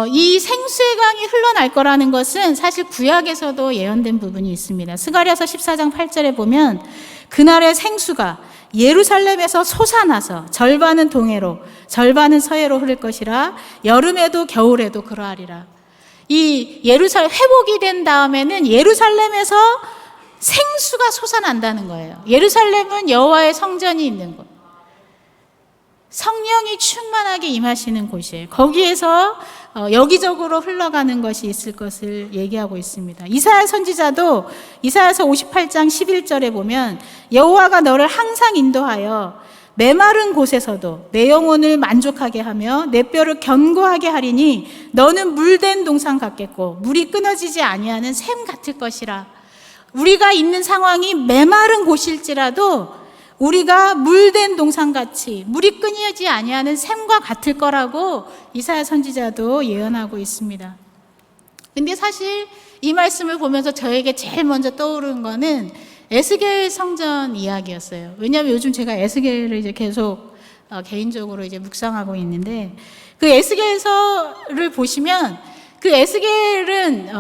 이 생수의 강이 흘러날 거라는 것은 사실 구약에서도 예언된 부분이 있습니다. 스가랴서 14장 8절에 보면 그날의 생수가 예루살렘에서 솟아나서 절반은 동해로 절반은 서해로 흐를 것이라 여름에도 겨울에도 그러하리라. 이 예루살렘 회복이 된 다음에는 예루살렘에서 생수가 솟아난다는 거예요. 예루살렘은 여호와의 성전이 있는 곳, 성령이 충만하게 임하시는 곳이에요. 거기에서 여기저기로 흘러가는 것이 있을 것을 얘기하고 있습니다. 이사야 선지자도 이사야서 58장 11절에 보면 여호와가 너를 항상 인도하여 메마른 곳에서도 내 영혼을 만족하게 하며 내 뼈를 견고하게 하리니 너는 물된 동산 같겠고 물이 끊어지지 아니하는 샘 같을 것이라. 우리가 있는 상황이 메마른 곳일지라도 우리가 물된 동산같이 물이 끊이지 아니하는 샘과 같을 거라고 이사야 선지자도 예언하고 있습니다. 근데 사실 이 말씀을 보면서 저에게 제일 먼저 떠오르는 거는 에스겔 성전 이야기였어요. 왜냐하면 요즘 제가 에스겔을 이제 계속 개인적으로 이제 묵상하고 있는데, 그 에스겔서를 보시면 그 에스겔은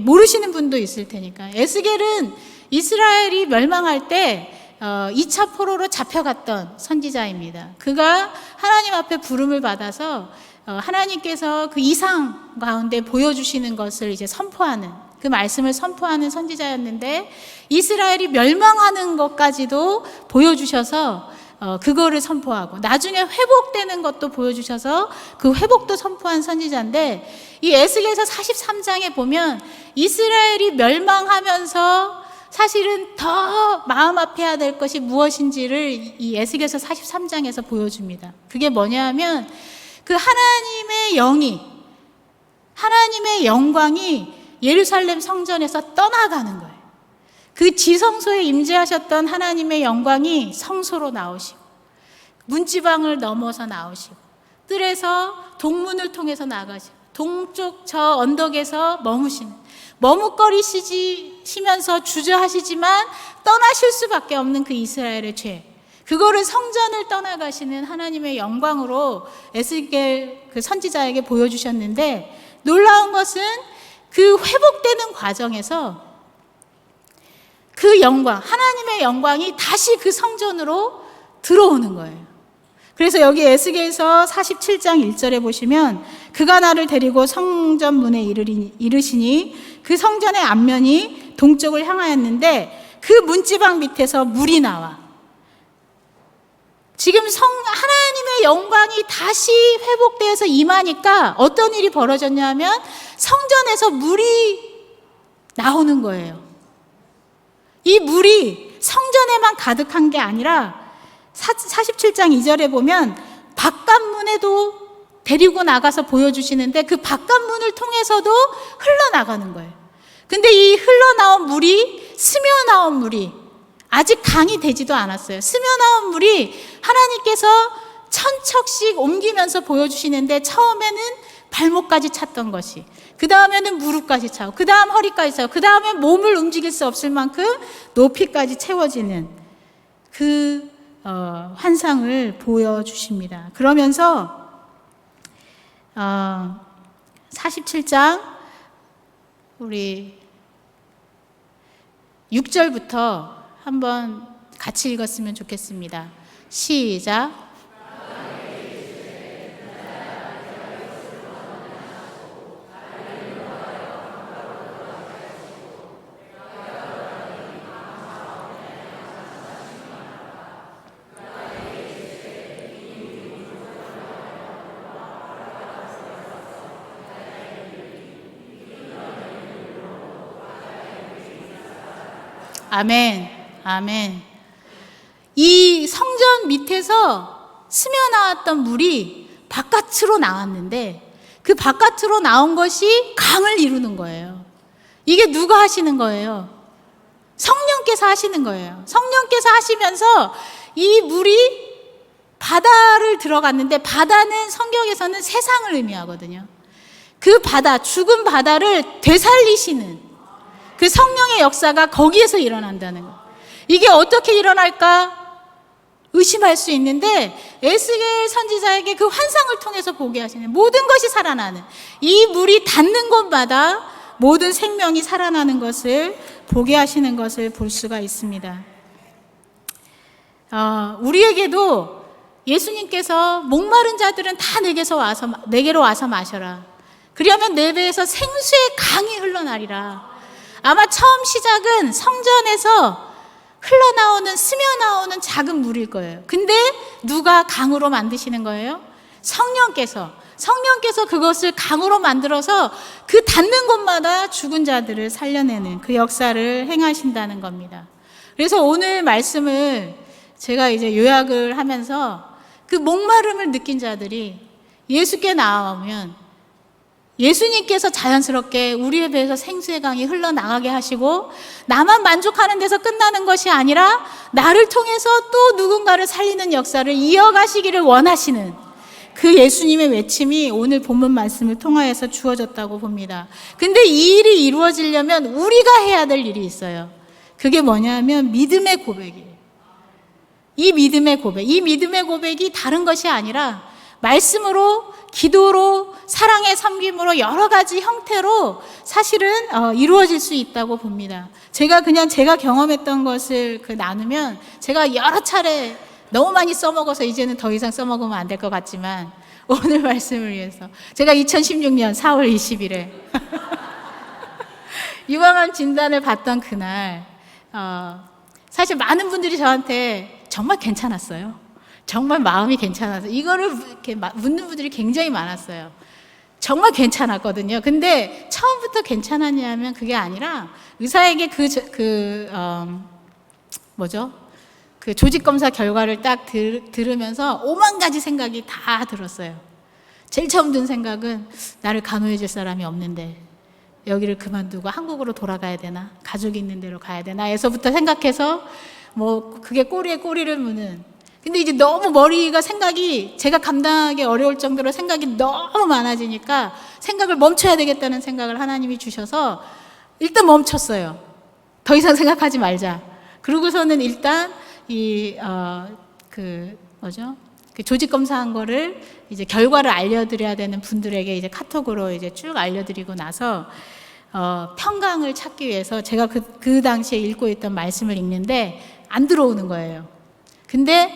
모르시는 분도 있을 테니까, 에스겔은 이스라엘이 멸망할 때 2차 포로로 잡혀갔던 선지자입니다. 그가 하나님 앞에 부름을 받아서 하나님께서 그 이상 가운데 보여주시는 것을 이제 선포하는, 그 말씀을 선포하는 선지자였는데, 이스라엘이 멸망하는 것까지도 보여주셔서 그거를 선포하고, 나중에 회복되는 것도 보여주셔서 그 회복도 선포한 선지자인데, 이 에스겔서 43장에 보면 이스라엘이 멸망하면서 사실은 더 마음 아파해야 될 것이 무엇인지를 이 에스겔서 43장에서 보여줍니다. 그게 뭐냐 하면, 그 하나님의 영이, 하나님의 영광이 예루살렘 성전에서 떠나가는 거예요. 그 지성소에 임재하셨던 하나님의 영광이 성소로 나오시고, 문지방을 넘어서 나오시고, 뜰에서 동문을 통해서 나가시고, 동쪽 저 언덕에서 머뭇거리시면서 주저하시지만 떠나실 수밖에 없는 그 이스라엘의 죄, 그거를 성전을 떠나가시는 하나님의 영광으로 에스겔 그 선지자에게 보여주셨는데, 놀라운 것은 그 회복되는 과정에서 그 영광, 하나님의 영광이 다시 그 성전으로 들어오는 거예요. 그래서 여기 에스겔서 47장 1절에 보시면, 그가 나를 데리고 성전 문에 이르시니 그 성전의 앞면이 동쪽을 향하였는데 그 문지방 밑에서 물이 나와. 지금 하나님의 영광이 다시 회복되어서 임하니까 어떤 일이 벌어졌냐 하면, 성전에서 물이 나오는 거예요. 이 물이 성전에만 가득한 게 아니라 47장 2절에 보면 바깥문에도 데리고 나가서 보여주시는데, 그 바깥문을 통해서도 흘러나가는 거예요. 근데 이 흘러나온 물이, 스며나온 물이 아직 강이 되지도 않았어요. 스며나온 물이 하나님께서 천척씩 옮기면서 보여주시는데, 처음에는 발목까지 찼던 것이, 그 다음에는 무릎까지 차고, 그 다음 허리까지 차고, 그 다음에 몸을 움직일 수 없을 만큼 높이까지 채워지는 그 환상을 보여주십니다. 그러면서 47장 우리 6절부터 한번 같이 읽었으면 좋겠습니다. 시작. 아멘, 아멘. 이 성전 밑에서 스며나왔던 물이 바깥으로 나왔는데, 그 바깥으로 나온 것이 강을 이루는 거예요. 이게 누가 하시는 거예요? 성령께서 하시는 거예요. 성령께서 하시면서 이 물이 바다를 들어갔는데, 바다는 성경에서는 세상을 의미하거든요. 그 바다, 죽은 바다를 되살리시는 그 성령의 역사가 거기에서 일어난다는 거예요. 이게 어떻게 일어날까 의심할 수 있는데, 에스겔 선지자에게 그 환상을 통해서 보게 하시는, 모든 것이 살아나는, 이 물이 닿는 곳마다 모든 생명이 살아나는 것을 보게 하시는 것을 볼 수가 있습니다. 우리에게도 예수님께서 목마른 자들은 다 내게로 와서 마셔라. 그러면 내 배에서 생수의 강이 흘러나리라. 아마 처음 시작은 성전에서 흘러나오는, 스며나오는 작은 물일 거예요. 근데 누가 강으로 만드시는 거예요? 성령께서 그것을 강으로 만들어서 그 닿는 곳마다 죽은 자들을 살려내는 그 역사를 행하신다는 겁니다. 그래서 오늘 말씀을 제가 이제 요약을 하면서, 그 목마름을 느낀 자들이 예수께 나오면 예수님께서 자연스럽게 우리의 배에서 생수의 강이 흘러나가게 하시고, 나만 만족하는 데서 끝나는 것이 아니라 나를 통해서 또 누군가를 살리는 역사를 이어가시기를 원하시는 그 예수님의 외침이 오늘 본문 말씀을 통하여서 주어졌다고 봅니다. 근데 이 일이 이루어지려면 우리가 해야 될 일이 있어요. 그게 뭐냐면 믿음의 고백이에요. 이 믿음의 고백이 다른 것이 아니라 말씀으로, 기도로, 사랑의 섬김으로 여러 가지 형태로 사실은 이루어질 수 있다고 봅니다. 제가 경험했던 것을 나누면 제가 여러 차례 너무 많이 써먹어서 이제는 더 이상 써먹으면 안 될 것 같지만 오늘 말씀을 위해서 제가 2016년 4월 20일에 유방암 진단을 받던 그날 사실 많은 분들이 저한테 정말 괜찮았어요. 정말 마음이 괜찮아서 이거를 이렇게 묻는 분들이 굉장히 많았어요. 정말 괜찮았거든요. 근데 처음부터 괜찮았냐면 그게 아니라 의사에게 그 조직검사 결과를 딱 들으면서 5만 가지 생각이 다 들었어요. 제일 처음 든 생각은 나를 간호해 줄 사람이 없는데 여기를 그만두고 한국으로 돌아가야 되나? 가족이 있는 데로 가야 되나? 에서부터 생각해서 그게 꼬리에 꼬리를 무는. 근데 이제 너무 머리가 제가 감당하기 어려울 정도로 생각이 너무 많아지니까 생각을 멈춰야 되겠다는 생각을 하나님이 주셔서 일단 멈췄어요. 더 이상 생각하지 말자. 그러고서는 일단 그 조직 검사한 거를 이제 결과를 알려드려야 되는 분들에게 이제 카톡으로 이제 쭉 알려드리고 나서 평강을 찾기 위해서 제가 그 당시에 읽고 있던 말씀을 읽는데 안 들어오는 거예요. 근데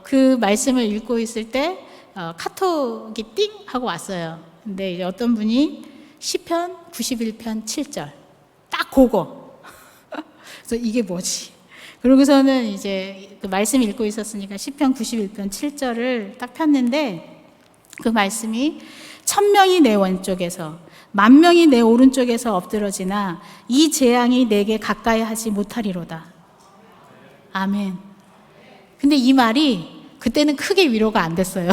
그 말씀을 읽고 있을 때 카톡이 띵 하고 왔어요. 근데 이제 어떤 분이 시편 91편 7절 딱 그거. 그래서 이게 뭐지? 그러고서는 이제 그 말씀 읽고 있었으니까 시편 91편 7절을 딱 폈는데 그 말씀이 1000명이 내 왼쪽에서 10,000명이 내 오른쪽에서 엎드러지나 이 재앙이 내게 가까이 하지 못하리로다. 아멘. 근데 이 말이 그때는 크게 위로가 안 됐어요.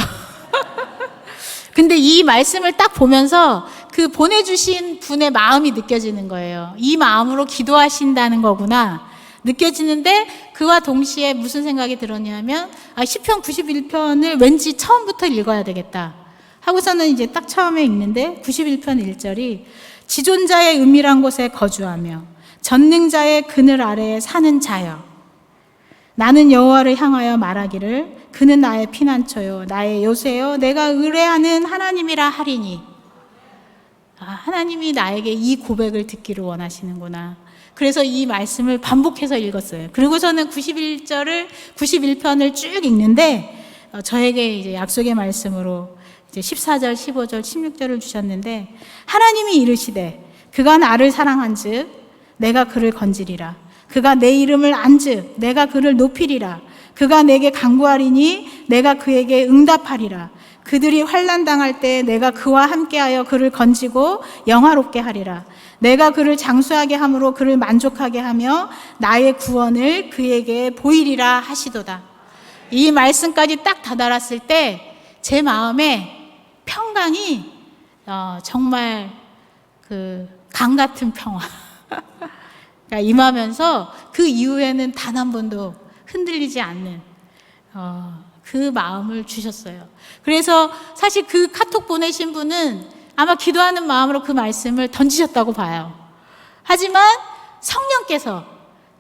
근데 이 말씀을 딱 보면서 그 보내주신 분의 마음이 느껴지는 거예요. 이 마음으로 기도하신다는 거구나 느껴지는데 그와 동시에 무슨 생각이 들었냐면 시편 91편을 왠지 처음부터 읽어야 되겠다 하고서는 이제 딱 처음에 읽는데 91편 1절이 지존자의 은밀한 곳에 거주하며 전능자의 그늘 아래에 사는 자여 나는 여호와를 향하여 말하기를 그는 나의 피난처요 나의 요새요 내가 의뢰하는 하나님이라 하리니. 하나님이 나에게 이 고백을 듣기를 원하시는구나. 그래서 이 말씀을 반복해서 읽었어요. 그리고서는 91편을 쭉 읽는데 저에게 이제 약속의 말씀으로 이제 14절, 15절, 16절을 주셨는데 하나님이 이르시되 그가 나를 사랑한즉 내가 그를 건지리라. 그가 내 이름을 안즉 내가 그를 높이리라. 그가 내게 간구하리니 내가 그에게 응답하리라. 그들이 환난 당할 때 내가 그와 함께하여 그를 건지고 영화롭게 하리라. 내가 그를 장수하게 함으로 그를 만족하게 하며 나의 구원을 그에게 보이리라 하시도다. 이 말씀까지 딱 다다랐을 때 제 마음에 평강이 정말 그 강 같은 평화 임하면서 그 이후에는 단 한 번도 흔들리지 않는 그 마음을 주셨어요. 그래서 사실 그 카톡 보내신 분은 아마 기도하는 마음으로 그 말씀을 던지셨다고 봐요. 하지만 성령께서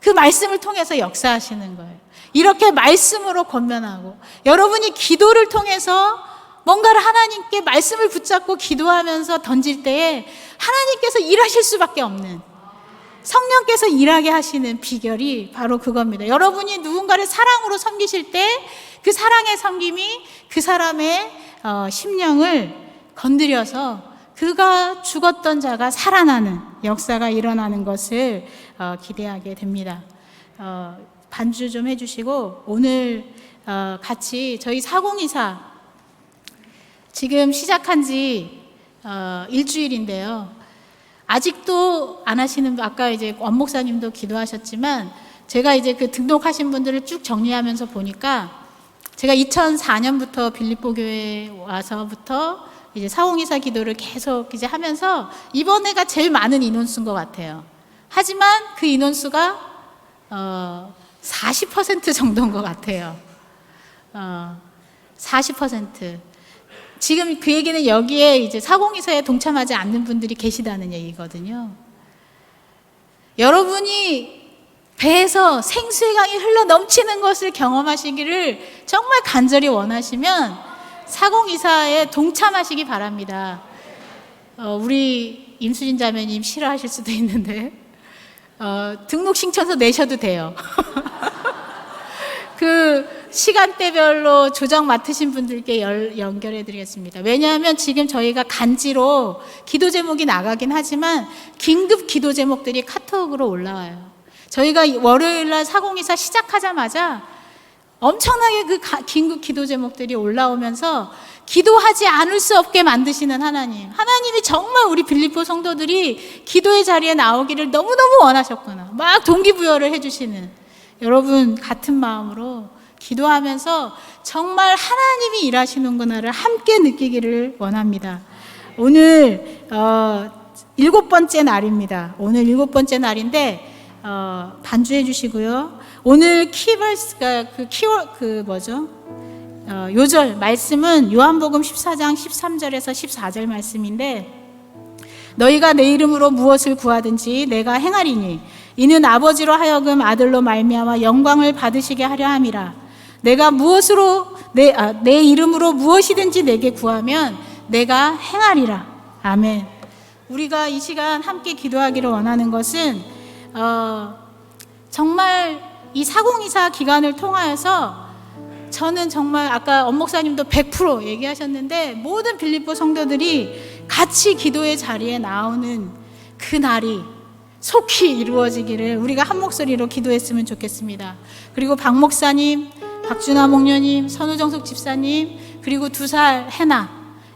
그 말씀을 통해서 역사하시는 거예요. 이렇게 말씀으로 권면하고 여러분이 기도를 통해서 뭔가를 하나님께 말씀을 붙잡고 기도하면서 던질 때에 하나님께서 일하실 수밖에 없는 성령께서 일하게 하시는 비결이 바로 그겁니다. 여러분이 누군가를 사랑으로 섬기실 때 그 사랑의 섬김이 그 사람의 심령을 건드려서 그가 죽었던 자가 살아나는 역사가 일어나는 것을 기대하게 됩니다. 반주 좀 해주시고 오늘 같이 저희 4024 지금 시작한 지 일주일인데요. 아직도 안 하시는 분, 아까 이제 원 목사님도 기도하셨지만 제가 이제 그 등록하신 분들을 쭉 정리하면서 보니까 제가 2004년부터 빌립보 교회에 와서부터 이제 사홍이사 기도를 계속 이제 하면서 이번에가 제일 많은 인원수인 것 같아요. 하지만 그 인원수가 40% 정도인 것 같아요. 40%. 지금 그 얘기는 여기에 이제 사공이사에 동참하지 않는 분들이 계시다는 얘기거든요. 여러분이 배에서 생수의 강이 흘러 넘치는 것을 경험하시기를 정말 간절히 원하시면 사공이사에 동참하시기 바랍니다. 우리 임수진 자매님 싫어하실 수도 있는데 등록 신청서 내셔도 돼요. 그 시간대별로 조정 맡으신 분들께 연결해 드리겠습니다. 왜냐하면 지금 저희가 간지로 기도 제목이 나가긴 하지만 긴급 기도 제목들이 카톡으로 올라와요. 저희가 월요일날 4024 시작하자마자 엄청나게 그 긴급 기도 제목들이 올라오면서 기도하지 않을 수 없게 만드시는 하나님이 정말 우리 빌립보 성도들이 기도의 자리에 나오기를 너무너무 원하셨구나, 막 동기부여를 해주시는 여러분 같은 마음으로 기도하면서 정말 하나님이 일하시는구나를 함께 느끼기를 원합니다. 오늘 7번째 날입니다. 오늘 7번째 날인데 반주해 주시고요. 오늘 키버스가 요절 말씀은 요한복음 14장 13절에서 14절 말씀인데, 너희가 내 이름으로 무엇을 구하든지 내가 행하리니 이는 아버지로 하여금 아들로 말미암아 영광을 받으시게 하려 함이라. 내가 내 이름으로 무엇이든지 내게 구하면 내가 행하리라. 아멘. 우리가 이 시간 함께 기도하기를 원하는 것은 정말 이 4024 기간을 통하여서 저는 정말 아까 엄 목사님도 100% 얘기하셨는데 모든 빌립보 성도들이 같이 기도의 자리에 나오는 그 날이 속히 이루어지기를 우리가 한 목소리로 기도했으면 좋겠습니다. 그리고 박 목사님, 박준하 목녀님, 선우정숙 집사님, 그리고 2살 해나,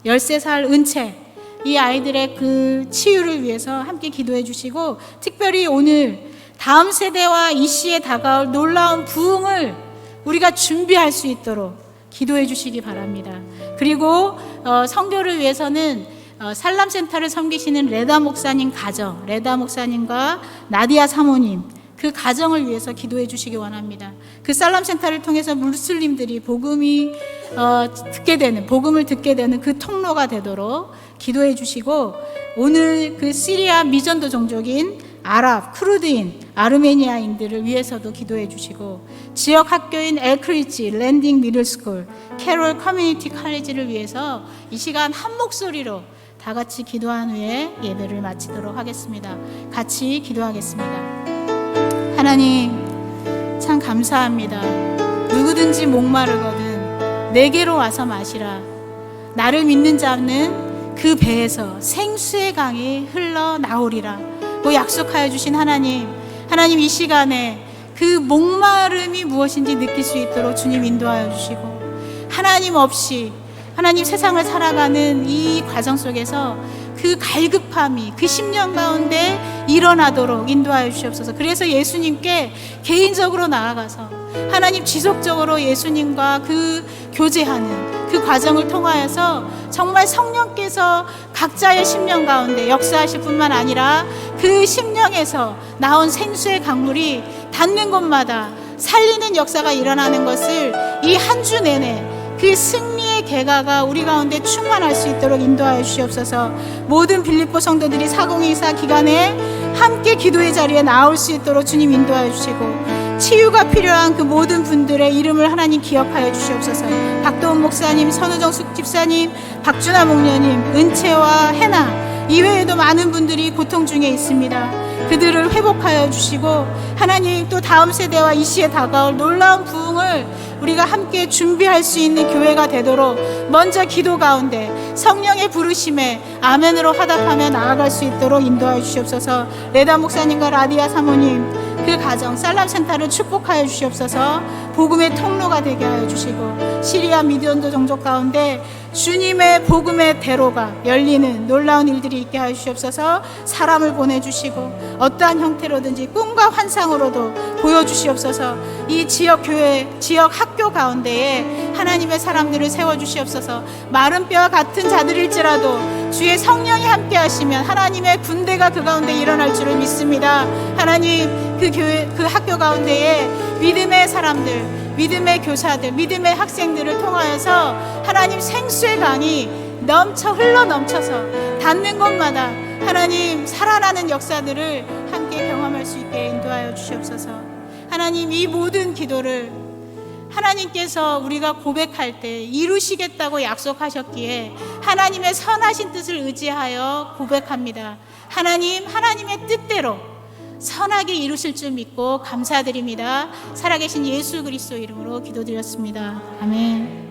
13살 은채, 이 아이들의 그 치유를 위해서 함께 기도해 주시고, 특별히 오늘 다음 세대와 이 시에 다가올 놀라운 부흥을 우리가 준비할 수 있도록 기도해 주시기 바랍니다. 그리고 선교를 위해서는 살람센터를 섬기시는 레다 목사님 가정, 레다 목사님과 나디아 사모님, 그 가정을 위해서 기도해 주시기 원합니다. 그 살람센터를 통해서 무슬림들이 복음을 듣게 되는 그 통로가 되도록 기도해 주시고, 오늘 그 시리아 미전도 종족인 아랍, 쿠르드인, 아르메니아인들을 위해서도 기도해 주시고, 지역 학교인 엘크리지, 랜딩 미들스쿨, 캐롤 커뮤니티 칼리지를 위해서 이 시간 한 목소리로 다 같이 기도한 후에 예배를 마치도록 하겠습니다. 같이 기도하겠습니다. 하나님, 참 감사합니다. 누구든지 목마르거든 내게로 와서 마시라. 나를 믿는 자는 그 배에서 생수의 강이 흘러나오리라 고 약속하여 주신 하나님, 이 시간에 그 목마름이 무엇인지 느낄 수 있도록 주님 인도하여 주시고, 하나님 없이 세상을 살아가는 이 과정 속에서 그 갈급함이 그 심령 가운데 일어나도록 인도하여 주시옵소서. 그래서 예수님께 개인적으로 나아가서 하나님 지속적으로 예수님과 그 교제하는 그 과정을 통하여서 정말 성령께서 각자의 심령 가운데 역사하실 뿐만 아니라 그 심령에서 나온 생수의 강물이 닿는 곳마다 살리는 역사가 일어나는 것을 이 한 주 내내 그 승리의 계가가 우리 가운데 충만할 수 있도록 인도하여 주시옵소서. 모든 빌립보 성도들이 4024 기간에 함께 기도의 자리에 나올 수 있도록 주님 인도하여 주시고, 치유가 필요한 그 모든 분들의 이름을 하나님 기억하여 주시옵소서. 박도훈 목사님, 선우정숙 집사님, 박준하 목녀님, 은채와 해나 이외에도 많은 분들이 고통 중에 있습니다. 그들을 회복하여 주시고, 하나님 또 다음 세대와 이 시에 다가올 놀라운 부흥을 우리가 함께 준비할 수 있는 교회가 되도록 먼저 기도 가운데 성령의 부르심에 아멘으로 화답하며 나아갈 수 있도록 인도하여 주시옵소서. 레다 목사님과 라디아 사모님 그 가정 살람센터를 축복하여 주시옵소서. 복음의 통로가 되게 하여 주시고, 시리아 미디언도 종족 가운데 주님의 복음의 대로가 열리는 놀라운 일들이 있게 하여 주시옵소서. 사람을 보내주시고 어떠한 형태로든지 꿈과 환상으로도 보여주시옵소서. 이 지역 교회, 지역 학교 가운데에 하나님의 사람들을 세워주시옵소서. 마른 뼈와 같은 자들일지라도 주의 성령이 함께 하시면 하나님의 군대가 그 가운데 일어날 줄을 믿습니다. 하나님, 그 교회, 그 학교 가운데에 믿음의 사람들, 믿음의 교사들, 믿음의 학생들을 통하여서 하나님 생수의 강이 흘러 넘쳐서 닿는 곳마다 하나님 살아나는 역사들을 함께 경험할 수 있게 인도하여 주시옵소서. 하나님, 이 모든 기도를 하나님께서 우리가 고백할 때 이루시겠다고 약속하셨기에 하나님의 선하신 뜻을 의지하여 고백합니다. 하나님, 하나님의 뜻대로 선하게 이루실 줄 믿고 감사드립니다. 살아계신 예수 그리스도 이름으로 기도드렸습니다. 아멘.